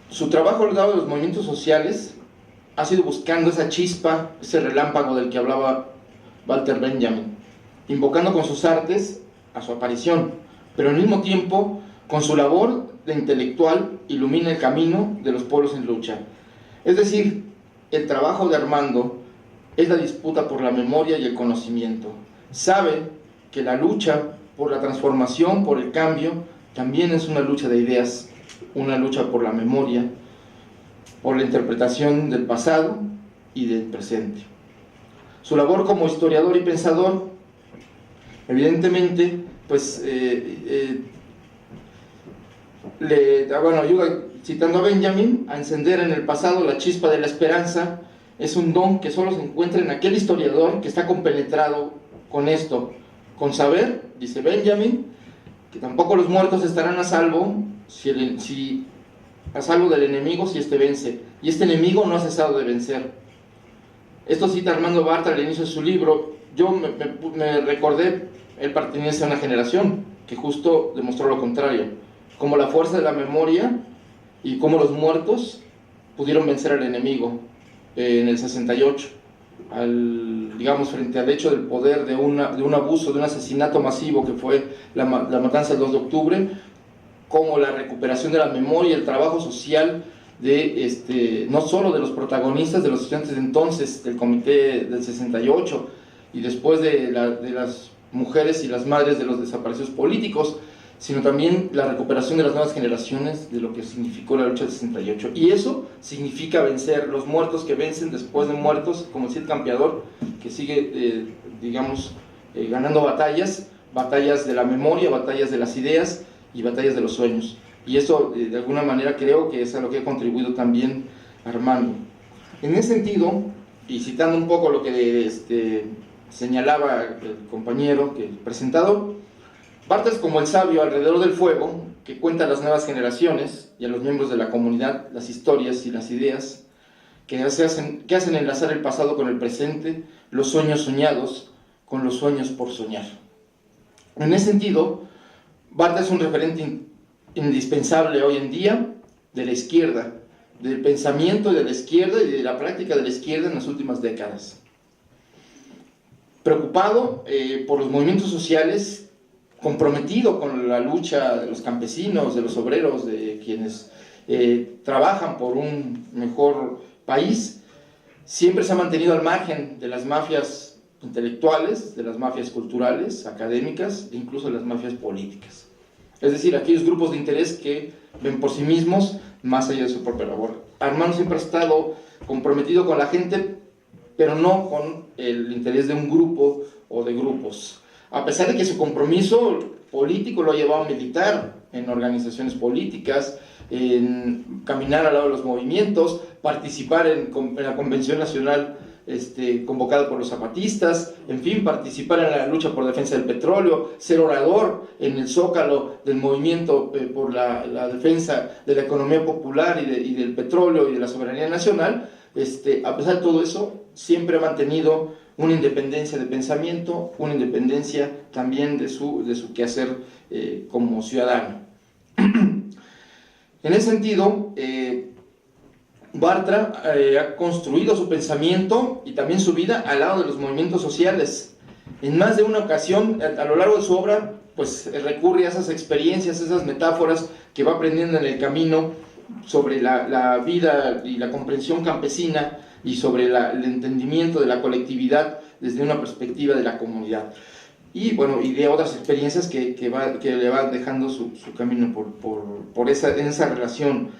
Su trabajo al lado de los movimientos sociales ha sido buscando esa chispa, ese relámpago del que hablaba Walter Benjamin, invocando con sus artes a su aparición, pero al mismo tiempo, con su labor de intelectual, ilumina el camino de los pueblos en lucha. Es decir, el trabajo de Armando es la disputa por la memoria y el conocimiento. Sabe que la lucha por la transformación, por el cambio, también es una lucha de ideas, una lucha por la memoria, por la interpretación del pasado y del presente. Su labor como historiador y pensador, evidentemente, pues, ayuda, citando a Benjamin, a encender en el pasado la chispa de la esperanza. Es un don que solo se encuentra en aquel historiador que está compenetrado con esto, con saber, dice Benjamin, que tampoco los muertos estarán a salvo a salvo del enemigo si éste vence, y este enemigo no ha cesado de vencer. Esto cita Armando Bartra al inicio de su libro. Yo me recordé, él pertenece a una generación que justo demostró lo contrario, como la fuerza de la memoria y cómo los muertos pudieron vencer al enemigo en el 68, digamos, frente al hecho del poder de un abuso, de un asesinato masivo que fue la matanza del 2 de octubre, como la recuperación de la memoria y el trabajo social de no solo de los protagonistas, de los estudiantes de entonces, del comité del 68, y después de las mujeres y las madres de los desaparecidos políticos, sino también la recuperación de las nuevas generaciones de lo que significó la lucha del 68. Y eso significa vencer, los muertos que vencen después de muertos, como decía el campeador, que sigue, ganando batallas de la memoria, batallas de las ideas y batallas de los sueños. Y eso, de alguna manera, creo que es a lo que ha contribuido también Armando. En ese sentido, y citando un poco lo que señalaba el compañero, que el presentador, Bartra es como el sabio alrededor del fuego que cuenta a las nuevas generaciones y a los miembros de la comunidad las historias y las ideas que hacen enlazar el pasado con el presente, los sueños soñados con los sueños por soñar. En ese sentido, Bartra es un referente indispensable hoy en día de la izquierda, del pensamiento de la izquierda y de la práctica de la izquierda en las últimas décadas. Preocupado por los movimientos sociales, comprometido con la lucha de los campesinos, de los obreros, de quienes trabajan por un mejor país, siempre se ha mantenido al margen de las mafias intelectuales, de las mafias culturales, académicas e incluso de las mafias políticas. Es decir, aquellos grupos de interés que ven por sí mismos más allá de su propia labor. Armando siempre ha estado comprometido con la gente, pero no con el interés de un grupo o de grupos. A pesar de que su compromiso político lo ha llevado a militar en organizaciones políticas, en caminar al lado de los movimientos, participar en la Convención Nacional convocada por los zapatistas, en fin, participar en la lucha por defensa del petróleo, ser orador en el zócalo del movimiento por la defensa de la economía popular y del petróleo y de la soberanía nacional. A pesar de todo eso, siempre ha mantenido una independencia de pensamiento, una independencia también de su quehacer como ciudadano. En ese sentido, Bartra ha construido su pensamiento y también su vida al lado de los movimientos sociales. En más de una ocasión, a lo largo de su obra, pues recurre a esas experiencias, esas metáforas que va aprendiendo en el camino sobre la vida y la comprensión campesina y sobre el entendimiento de la colectividad desde una perspectiva de la comunidad. Y bueno, y de otras experiencias que le van dejando su camino en esa relación.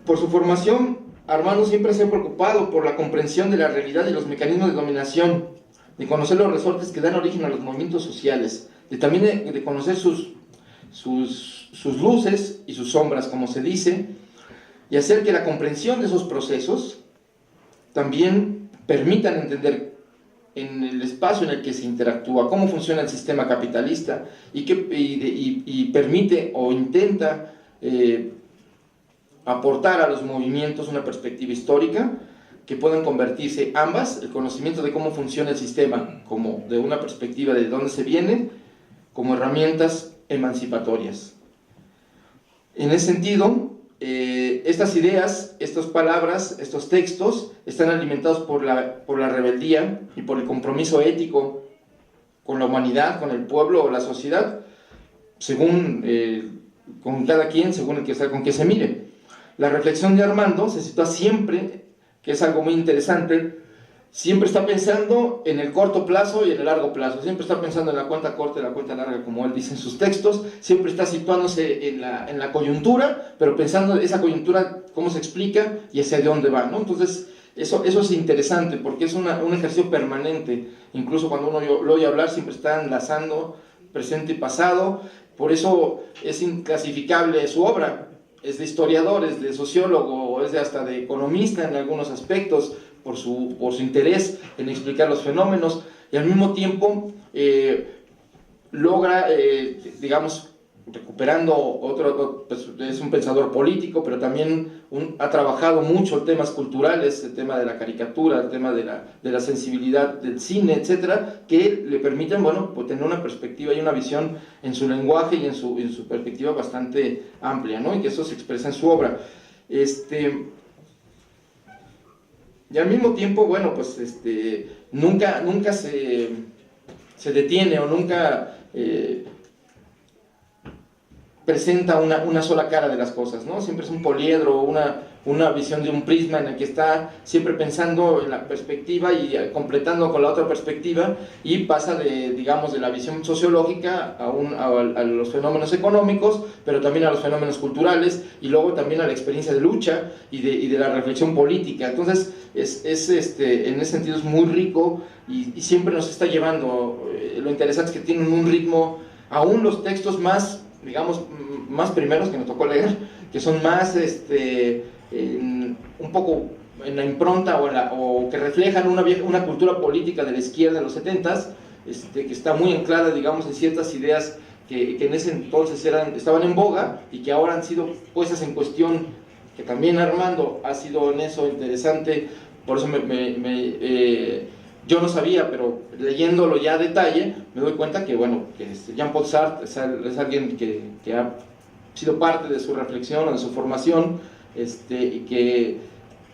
Por su formación, Armando siempre se ha preocupado por la comprensión de la realidad y los mecanismos de dominación, de conocer los resortes que dan origen a los movimientos sociales, también de conocer sus luces y sus sombras, como se dice, y hacer que la comprensión de esos procesos también permitan entender en el espacio en el que se interactúa cómo funciona el sistema capitalista y permite o intenta aportar a los movimientos una perspectiva histórica que puedan convertirse ambas, el conocimiento de cómo funciona el sistema como de una perspectiva de dónde se viene, como herramientas emancipatorias. En ese sentido, estas ideas, estas palabras, estos textos están alimentados por la rebeldía y por el compromiso ético con la humanidad, con el pueblo o la sociedad, según con cada quien, según con que se mire. La reflexión de Armando se sitúa siempre, que es algo muy interesante, siempre está pensando en el corto plazo y en el largo plazo, siempre está pensando en la cuenta corta y la cuenta larga, como él dice en sus textos, siempre está situándose en la coyuntura, pero pensando en esa coyuntura, cómo se explica y hacia dónde va, ¿no? Entonces, eso es interesante, porque es un ejercicio permanente, incluso cuando uno lo oye hablar, siempre está enlazando presente y pasado, por eso es inclasificable su obra, es de historiador, es de sociólogo, es hasta de economista en algunos aspectos, por su interés en explicar los fenómenos, y al mismo tiempo logra, recuperando pues, es un pensador político, pero también ha trabajado mucho temas culturales, el tema de la caricatura, el tema de la sensibilidad del cine, etcétera, que le permiten, pues, tener una perspectiva y una visión en su lenguaje y en su perspectiva bastante amplia, ¿no? Y que eso se expresa en su obra. Y al mismo tiempo, pues nunca se detiene o nunca presenta una sola cara de las cosas, ¿no? Siempre es un poliedro, una visión de un prisma en el que está siempre pensando en la perspectiva y completando con la otra perspectiva, y pasa digamos, de la visión sociológica a los fenómenos económicos, pero también a los fenómenos culturales, y luego también a la experiencia de lucha y de la reflexión política. Entonces, en ese sentido es muy rico y siempre nos está llevando. Lo interesante es que tienen un ritmo, aún los textos más, digamos, más primeros que me tocó leer, que son más un poco en la impronta o que reflejan una cultura política de la izquierda de los 70s, que está muy anclada, digamos, en ciertas ideas que en ese entonces estaban en boga y que ahora han sido puestas en cuestión, que también Armando ha sido en eso interesante. Por eso yo no sabía, pero leyéndolo ya a detalle, me doy cuenta que, bueno, que Jean-Paul Sartre es alguien que ha sido parte de su reflexión o de su formación, y que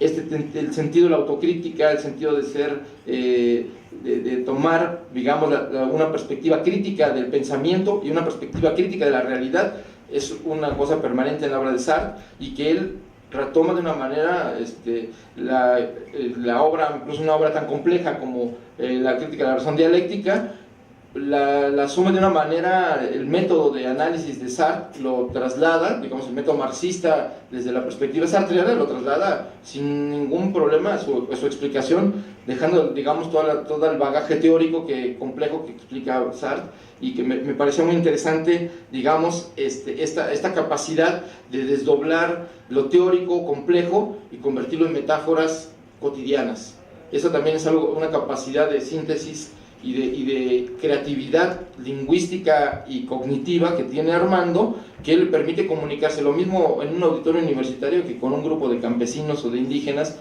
el sentido de la autocrítica, el sentido de ser, de tomar, digamos, una perspectiva crítica del pensamiento y una perspectiva crítica de la realidad, es una cosa permanente en la obra de Sartre, y que él retoma de una manera la obra, incluso una obra tan compleja como la crítica de la razón dialéctica, la asume de una manera. El método de análisis de Sartre lo traslada, digamos, el método marxista desde la perspectiva sartreana, lo traslada sin ningún problema a su explicación, dejando, digamos, todo el bagaje teórico complejo que explica Sartre, y que me pareció muy interesante, digamos, esta capacidad de desdoblar lo teórico complejo y convertirlo en metáforas cotidianas. Eso también es una capacidad de síntesis y de creatividad lingüística y cognitiva que tiene Armando, que le permite comunicarse lo mismo en un auditorio universitario que con un grupo de campesinos o de indígenas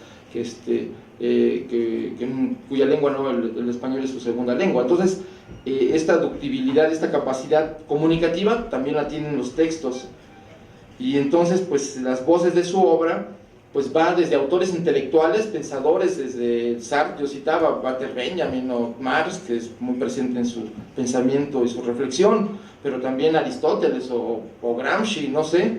cuya lengua no, el español es su segunda lengua. Entonces, esta ductibilidad, esta capacidad comunicativa también la tienen los textos, y entonces, pues, las voces de su obra pues va desde autores intelectuales, pensadores, desde Sartre, yo citaba Walter Benjamin o Marx, que es muy presente en su pensamiento y su reflexión, pero también Aristóteles o Gramsci, no sé,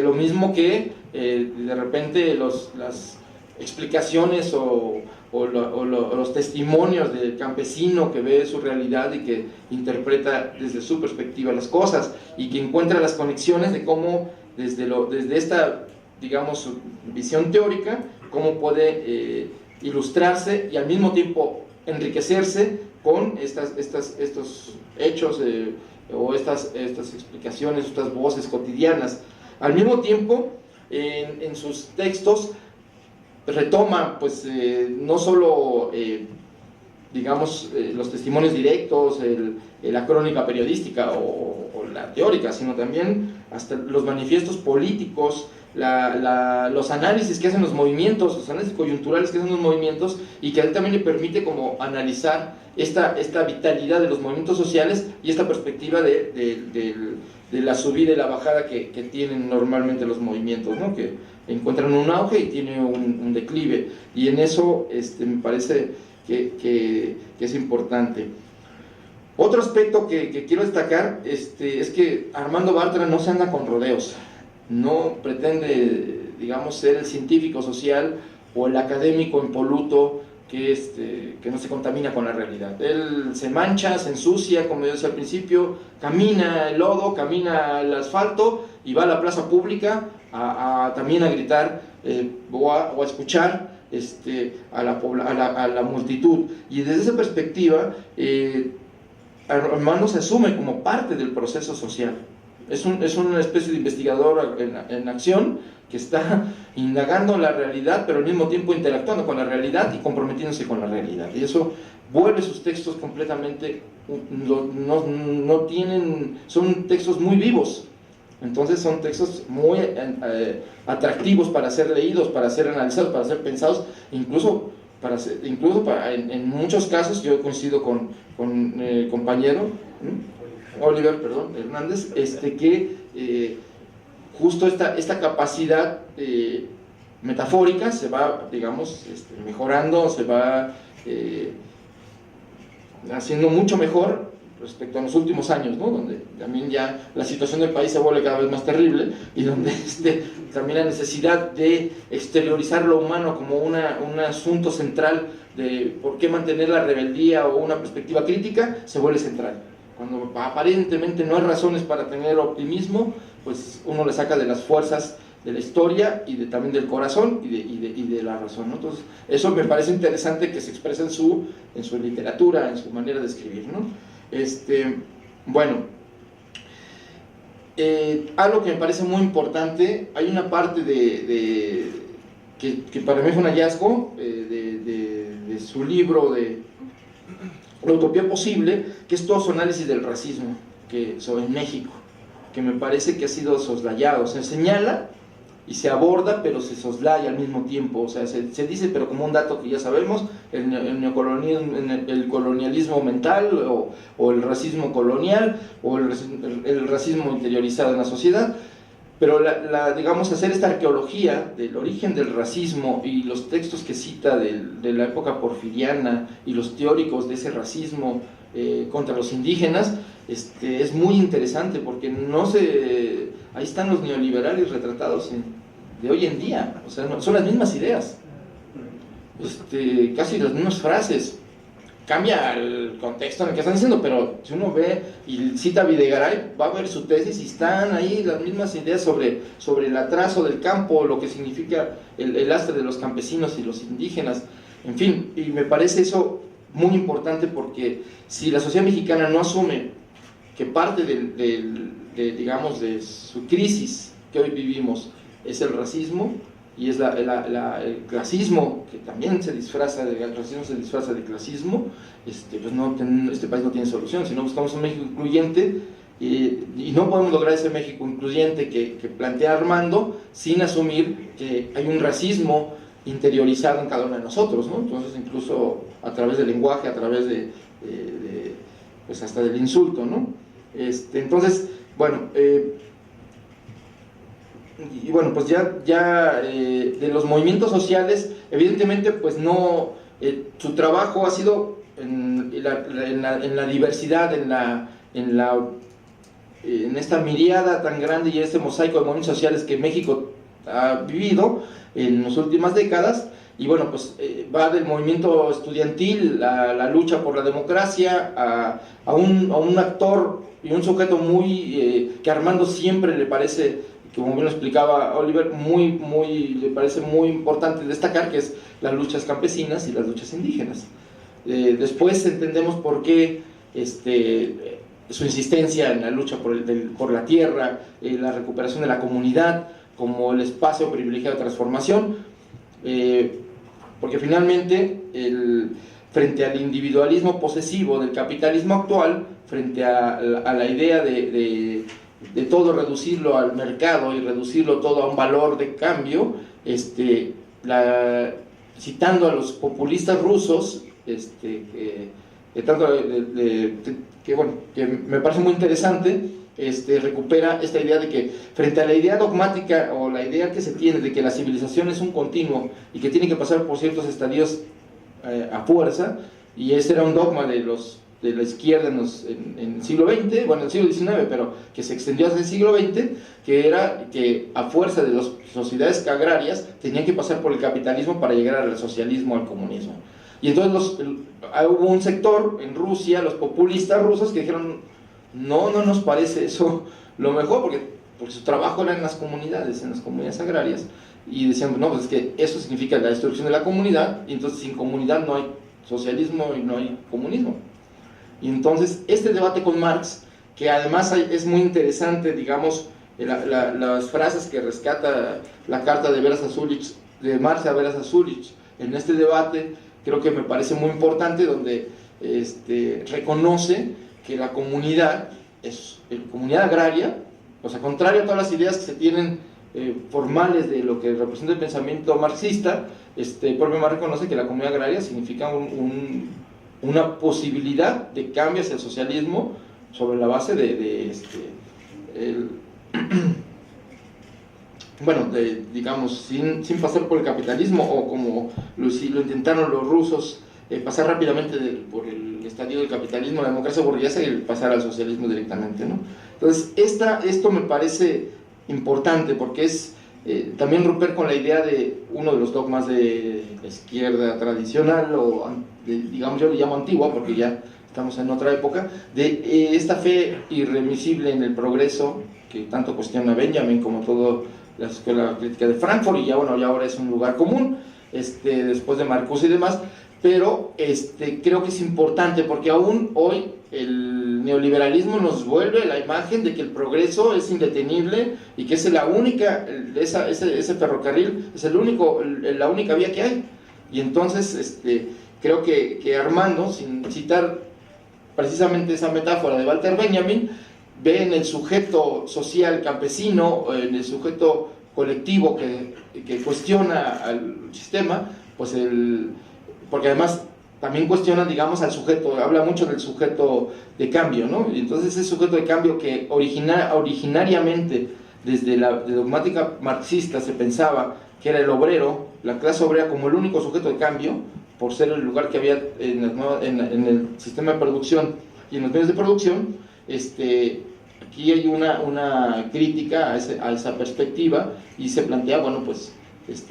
lo mismo que de repente las explicaciones o los testimonios del campesino que ve su realidad y que interpreta desde su perspectiva las cosas, y que encuentra las conexiones de cómo desde esta, digamos, visión teórica, cómo puede ilustrarse y al mismo tiempo enriquecerse con estos hechos o estas explicaciones, estas voces cotidianas. Al mismo tiempo, en sus textos retoma, pues, no solo digamos, los testimonios directos, la crónica periodística o la teórica, sino también hasta los manifiestos políticos, los análisis que hacen los movimientos, los análisis coyunturales que hacen los movimientos, y que a él también le permite como analizar esta vitalidad de los movimientos sociales y esta perspectiva de la subida y la bajada que tienen normalmente los movimientos, ¿no? Que encuentran un auge y tienen un declive, y en eso me parece que es importante. Otro aspecto que quiero destacar es que Armando Bartra no se anda con rodeos, no pretende, digamos, ser el científico social o el académico impoluto que no se contamina con la realidad. Él se mancha, se ensucia, como yo decía al principio, camina el lodo, camina el asfalto y va a la plaza pública también a gritar o a escuchar a la multitud. Y desde esa perspectiva, Armando se asume como parte del proceso social. Es una especie de investigador en acción que está indagando en la realidad, pero al mismo tiempo interactuando con la realidad y comprometiéndose con la realidad. Y eso vuelve sus textos completamente, son textos muy vivos. Entonces son textos muy atractivos para ser leídos, para ser analizados, para ser pensados, incluso en muchos casos. Yo coincido con el compañero Oliver Hernández, que justo esta capacidad metafórica se va, digamos, mejorando, se va haciendo mucho mejor respecto a los últimos años, ¿no? Donde también ya la situación del país se vuelve cada vez más terrible y donde también la necesidad de exteriorizar lo humano como un asunto central de por qué mantener la rebeldía o una perspectiva crítica se vuelve central. Cuando aparentemente no hay razones para tener optimismo, pues uno le saca de las fuerzas de la historia y también del corazón y de la razón, ¿no? Entonces, eso me parece interesante que se expresa en su literatura, en su manera de escribir, ¿no? Bueno, algo que me parece muy importante, hay una parte que para mí fue un hallazgo de su libro de La Utopía Posible, que es todo su análisis del racismo en México, que me parece que ha sido soslayado. Se señala y se aborda, pero se soslaya al mismo tiempo, o sea, se dice, pero como un dato que ya sabemos, el colonialismo mental, o el racismo colonial, o el racismo interiorizado en la sociedad, pero digamos, hacer esta arqueología del origen del racismo y los textos que cita de la época porfiriana y los teóricos de ese racismo contra los indígenas, es muy interesante, porque ahí están los neoliberales retratados de hoy en día, o sea, son las mismas ideas, casi las mismas frases. Cambia el contexto en el que están diciendo, pero si uno ve y cita a Videgaray, va a ver su tesis y están ahí las mismas ideas sobre el atraso del campo, lo que significa el lastre de los campesinos y los indígenas, en fin, y me parece eso muy importante, porque si la sociedad mexicana no asume que parte digamos, de su crisis que hoy vivimos es el racismo, y es el clasismo, que también se disfraza de clasismo, pues este país no tiene solución. Si no buscamos un México incluyente, y no podemos lograr ese México incluyente que plantea Armando, sin asumir que hay un racismo interiorizado en cada uno de nosotros, ¿no? Entonces, incluso a través del lenguaje, a través pues hasta del insulto, ¿no? Entonces, bueno, y bueno, pues ya de los movimientos sociales, evidentemente, pues no, su trabajo ha sido en la diversidad, en esta miriada tan grande y este mosaico de movimientos sociales que México ha vivido en las últimas décadas. Y bueno, pues va del movimiento estudiantil, la lucha por la democracia, a un actor y un sujeto que a Armando siempre le parece, como bien lo explicaba Oliver, le parece muy importante destacar, que es las luchas campesinas y las luchas indígenas. Después entendemos por qué su insistencia en la lucha por la tierra, la recuperación de la comunidad como el espacio privilegiado de transformación, porque finalmente frente al individualismo posesivo del capitalismo actual, frente a la idea de todo reducirlo al mercado y reducirlo todo a un valor de cambio, citando a los populistas rusos, que me parece muy interesante, recupera esta idea de que frente a la idea dogmática o la idea que se tiene de que la civilización es un continuo y que tiene que pasar por ciertos estadios a fuerza, y ese era un dogma de la izquierda en el siglo XX, bueno, en el siglo XIX, pero que se extendió hasta el siglo XX, que era que a fuerza de las sociedades agrarias tenían que pasar por el capitalismo para llegar al socialismo, al comunismo. Y entonces hubo un sector en Rusia, los populistas rusos, que dijeron, no nos parece eso lo mejor, porque su trabajo era en las comunidades agrarias, y decían, no, pues es que eso significa la destrucción de la comunidad, y entonces sin comunidad no hay socialismo y no hay comunismo. Y entonces este debate con Marx, que además es muy interesante, digamos, las frases que rescata la carta de Marx a Vera Zasulich en este debate, creo que me parece muy importante, donde reconoce que la comunidad es comunidad agraria, o sea, contrario a todas las ideas que se tienen formales de lo que representa el pensamiento marxista, el propio Marx reconoce que la comunidad agraria significa una posibilidad de cambio hacia el socialismo sobre la base digamos, sin pasar por el capitalismo, o como lo intentaron los rusos pasar rápidamente por el estadio del capitalismo, la democracia burguesa y pasar al socialismo directamente, ¿no? Entonces, esto me parece importante porque es también romper con la idea de uno de los dogmas de la izquierda tradicional, o digamos, yo le llamo antigua porque ya estamos en otra época, de esta fe irremisible en el progreso que tanto cuestiona Benjamin como toda la escuela crítica de Frankfurt, y ya bueno, ya ahora es un lugar común, después de Marcuse y demás, pero creo que es importante porque aún hoy el neoliberalismo nos vuelve la imagen de que el progreso es indetenible y que es la única, ese ferrocarril es la única vía que hay. Y entonces creo que Armando, sin citar precisamente esa metáfora de Walter Benjamin, ve en el sujeto social campesino, en el sujeto colectivo que cuestiona al sistema, pues porque además también cuestionan, digamos, al sujeto, habla mucho del sujeto de cambio, ¿no? Y entonces ese sujeto de cambio que originariamente desde la dogmática marxista se pensaba que era el obrero, la clase obrera como el único sujeto de cambio, por ser el lugar que había en el sistema de producción y en los medios de producción, aquí hay una crítica a esa perspectiva y se plantea, bueno, pues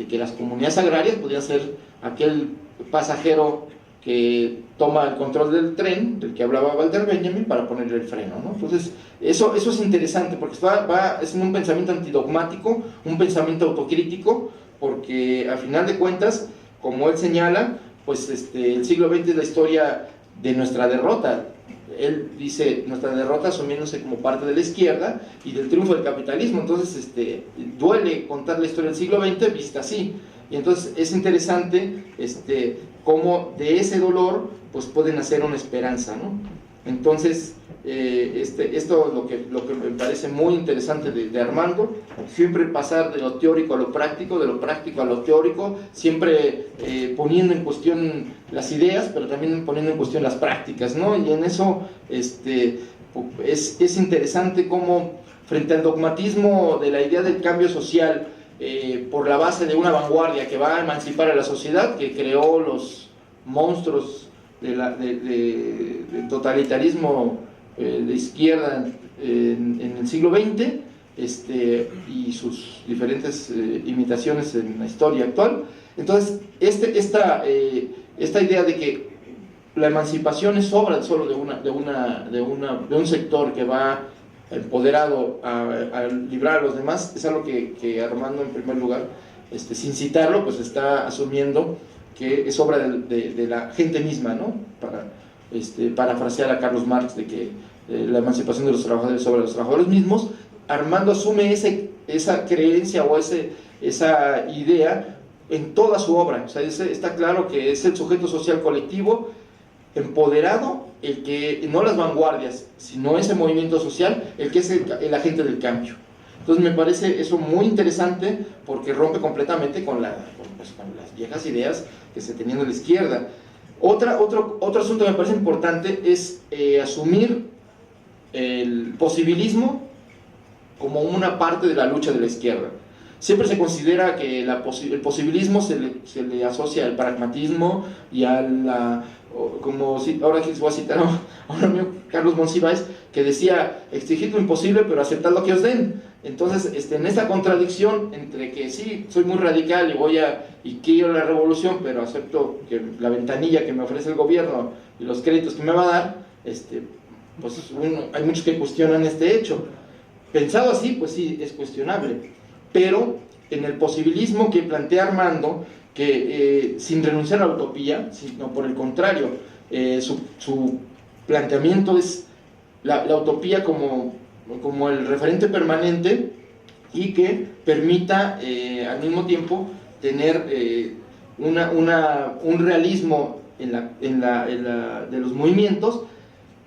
que las comunidades agrarias podían ser aquel pasajero que toma el control del tren, del que hablaba Walter Benjamin, para ponerle el freno, ¿no? Entonces, eso es interesante, porque es en un pensamiento antidogmático, un pensamiento autocrítico, porque al final de cuentas, como él señala, pues el siglo XX es la historia de nuestra derrota. Él dice nuestra derrota asumiéndose como parte de la izquierda y del triunfo del capitalismo. Entonces duele contar la historia del siglo XX vista así, y entonces es interesante cómo de ese dolor pues pueden hacer una esperanza, ¿no? Entonces esto es lo que me parece muy interesante de Armando, siempre pasar de lo teórico a lo práctico, de lo práctico a lo teórico, siempre poniendo en cuestión las ideas, pero también poniendo en cuestión las prácticas, ¿no? Y en eso es interesante cómo frente al dogmatismo de la idea del cambio social, por la base de una vanguardia que va a emancipar a la sociedad, que creó los monstruos del totalitarismo de izquierda en el siglo XX, y sus diferentes imitaciones en la historia actual. Entonces, esta idea de que la emancipación es obra solo de un sector que va empoderado a librar a los demás, es algo que Armando, en primer lugar, sin citarlo, pues está asumiendo que es obra de la gente misma, ¿no? Para parafrasear a Carlos Marx, de que la emancipación de los trabajadores es obra de los trabajadores mismos. Armando asume esa creencia o esa idea en toda su obra. O sea, está claro que es el sujeto social colectivo empoderado, el que, no las vanguardias, sino ese movimiento social, el que es el agente del cambio. Entonces me parece eso muy interesante porque rompe completamente con las viejas ideas que se tenían de la izquierda. Otro asunto que me parece importante es asumir el posibilismo como una parte de la lucha de la izquierda. Siempre se considera que el posibilismo se le asocia al pragmatismo y a como ahora les voy a citar a un amigo, Carlos Monsiváis, que decía: exigid lo imposible pero aceptad lo que os den. Entonces, en esta contradicción entre que sí, soy muy radical y quiero la revolución, pero acepto que la ventanilla que me ofrece el gobierno y los créditos que me va a dar, pues hay muchos que cuestionan este hecho. Pensado así, pues sí, es cuestionable, pero en el posibilismo que plantea Armando, que sin renunciar a la utopía, sino por el contrario, su planteamiento es la utopía como el referente permanente y que permita al mismo tiempo tener un realismo de los movimientos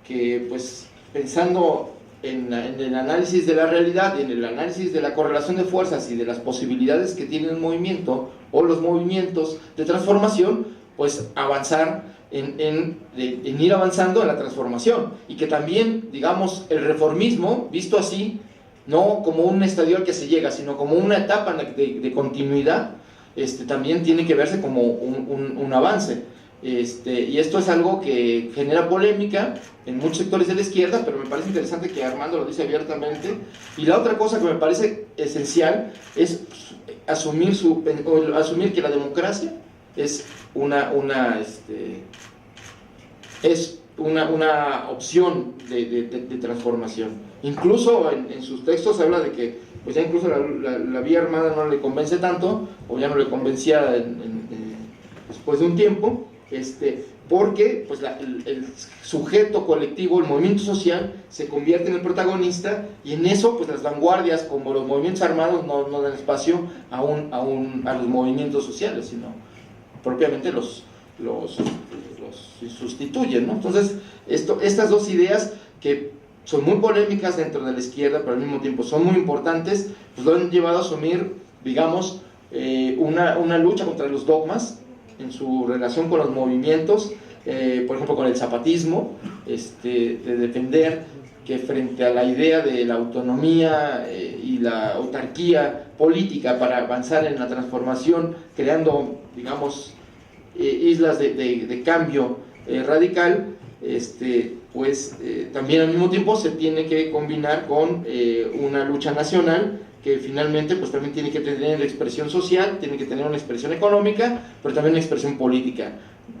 que, pues, pensando en el análisis de la realidad y en el análisis de la correlación de fuerzas y de las posibilidades que tiene un movimiento o los movimientos de transformación, pues avanzar en ir avanzando en la transformación, y que también, digamos, el reformismo, visto así, no como un estadio al que se llega, sino como una etapa de continuidad, también tiene que verse como un avance. Y esto es algo que genera polémica en muchos sectores de la izquierda, pero me parece interesante que Armando lo dice abiertamente. Y la otra cosa que me parece esencial es asumir que la democracia es una opción de transformación. Incluso en sus textos se habla de que pues ya incluso la vía armada no le convence tanto, o ya no le convencía después de un tiempo, porque pues el sujeto colectivo, el movimiento social, se convierte en el protagonista, y en eso pues las vanguardias, como los movimientos armados, no dan espacio a los movimientos sociales, sino propiamente los sustituyen, ¿no? Entonces, estas dos ideas que son muy polémicas dentro de la izquierda, pero al mismo tiempo son muy importantes, pues lo han llevado a asumir, digamos, una lucha contra los dogmas en su relación con los movimientos, por ejemplo con el zapatismo, de defender que frente a la idea de la autonomía y la autarquía política para avanzar en la transformación, creando, digamos, islas de cambio radical, también al mismo tiempo se tiene que combinar con una lucha nacional que finalmente pues también tiene que tener expresión social, tiene que tener una expresión económica, pero también una expresión política.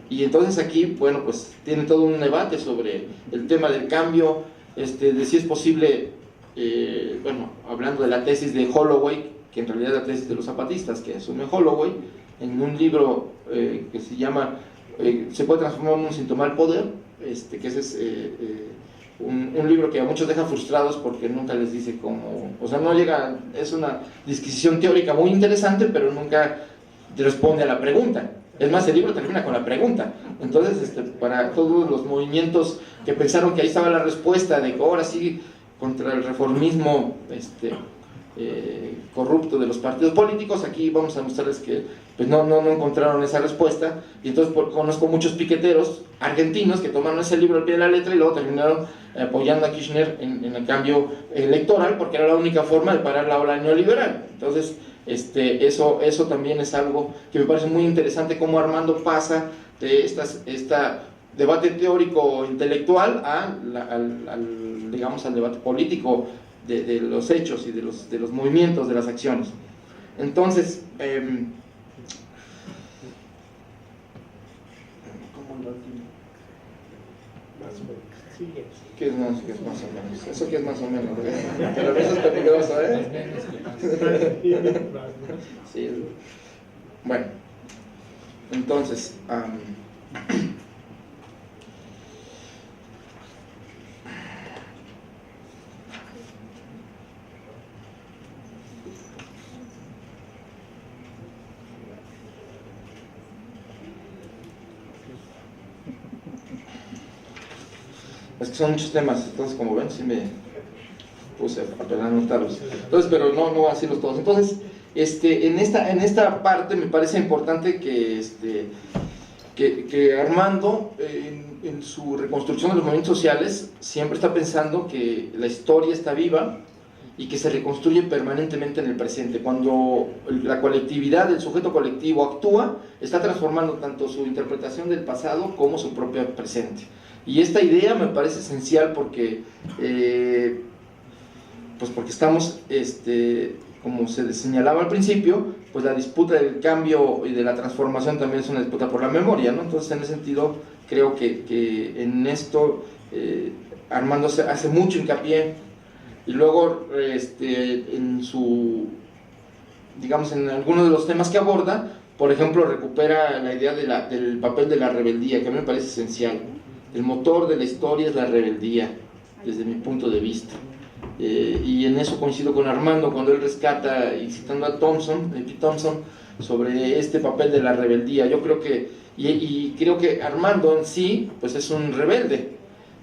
Y entonces aquí, bueno, pues tiene todo un debate sobre el tema del cambio, de si es posible, hablando de la tesis de Holloway, que en realidad es la tesis de los zapatistas que asume Holloway, en un libro que se llama Se puede transformar un síntoma al poder, que ese es un libro que a muchos deja frustrados porque nunca les dice cómo, o sea, no llega, es una disquisición teórica muy interesante, pero nunca responde a la pregunta. Es más, el libro termina con la pregunta. Entonces, para todos los movimientos que pensaron que ahí estaba la respuesta de que ahora sí, contra el reformismo corrupto de los partidos políticos, aquí vamos a mostrarles que pues no encontraron esa respuesta, y entonces conozco muchos piqueteros argentinos que tomaron ese libro al pie de la letra y luego terminaron apoyando a Kirchner en el cambio electoral, porque era la única forma de parar la ola neoliberal. Entonces, eso también es algo que me parece muy interesante, cómo Armando pasa de esta debate teórico intelectual al debate político de los hechos y de los movimientos, de las acciones. Entonces, ¿qué es más o menos? Eso que es más o menos, pero eso es peligroso, Sí. Bueno, entonces, es que son muchos temas, entonces como ven, sí me puse a anotarlos. Entonces, pero no voy a decirlos todos. Entonces, en esta parte me parece importante que Armando, en su reconstrucción de los movimientos sociales, siempre está pensando que la historia está viva y que se reconstruye permanentemente en el presente. Cuando la colectividad, el sujeto colectivo actúa, está transformando tanto su interpretación del pasado como su propio presente. Y esta idea me parece esencial porque estamos, como se señalaba al principio, pues la disputa del cambio y de la transformación también es una disputa por la memoria, ¿no? Entonces, en ese sentido, creo que en esto Armando hace mucho hincapié, y luego en algunos de los temas que aborda, por ejemplo, recupera la idea del papel de la rebeldía, que a mí me parece esencial. El motor de la historia es la rebeldía, desde mi punto de vista. Y en eso coincido con Armando cuando él rescata, y citando a P. Thompson, sobre este papel de la rebeldía. Yo creo que, creo que Armando en sí, pues es un rebelde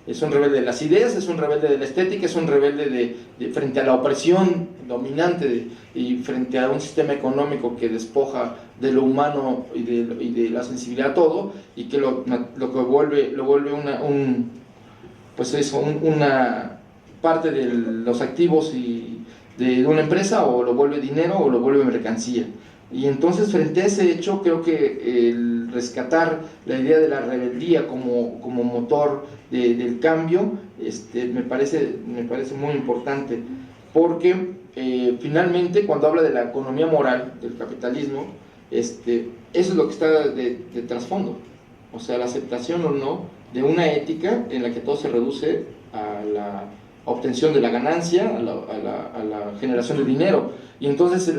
de las ideas, es un rebelde de la estética, es un rebelde frente a la opresión dominante y frente a un sistema económico que despoja de lo humano y de la sensibilidad a todo, y que lo vuelve una parte de los activos de una empresa, o lo vuelve dinero o lo vuelve mercancía. Y entonces, frente a ese hecho, creo que el rescatar la idea de la rebeldía como motor del cambio, me parece muy importante, porque finalmente cuando habla de la economía moral del capitalismo, eso es lo que está de trasfondo, o sea, la aceptación o no de una ética en la que todo se reduce a la obtención de la ganancia, a la generación de dinero, y entonces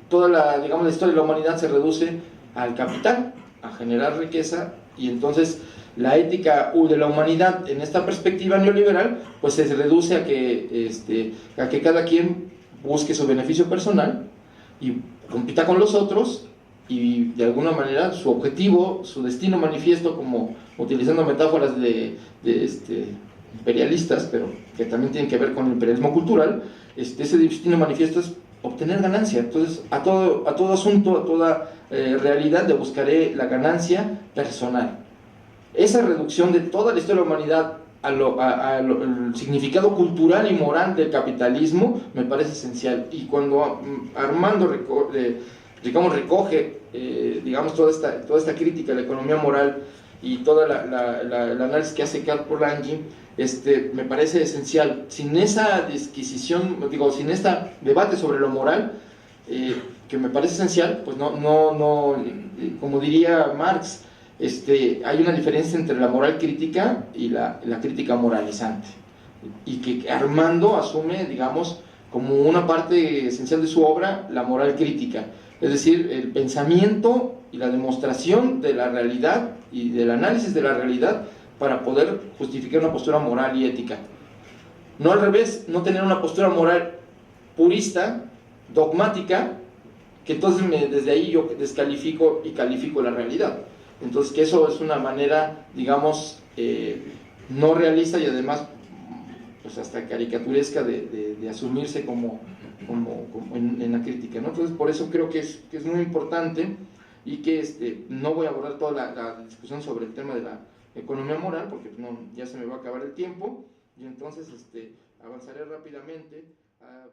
toda la historia de la humanidad se reduce al capital, a generar riqueza, y entonces la ética de la humanidad en esta perspectiva neoliberal pues se reduce a que cada quien busque su beneficio personal y compita con los otros, y de alguna manera su objetivo, su destino manifiesto, como utilizando metáforas de imperialistas, pero que también tienen que ver con el imperialismo cultural, ese destino manifiesto es obtener ganancia. Entonces a todo asunto, a toda realidad le buscaré la ganancia personal. Esa reducción de toda la historia de la humanidad al significado cultural y moral del capitalismo me parece esencial, y cuando Armando recoge toda esta crítica a la economía moral y todo el análisis que hace Karl Polanyi, me parece esencial. Sin esa disquisición, sin este debate sobre lo moral, que me parece esencial, pues no, como diría Marx, hay una diferencia entre la moral crítica y la crítica moralizante, y que Armando asume, como una parte esencial de su obra, la moral crítica, es decir, el pensamiento y la demostración de la realidad y del análisis de la realidad para poder justificar una postura moral y ética. No al revés, no tener una postura moral purista, dogmática, que entonces desde ahí yo descalifico y califico la realidad. Entonces, que eso es una manera, no realista y además pues hasta caricaturesca de asumirse como en la crítica, ¿no? Entonces, por eso creo que es muy importante, y que no voy a abordar toda la discusión sobre el tema de la economía moral, porque ya se me va a acabar el tiempo, y entonces avanzaré rápidamente a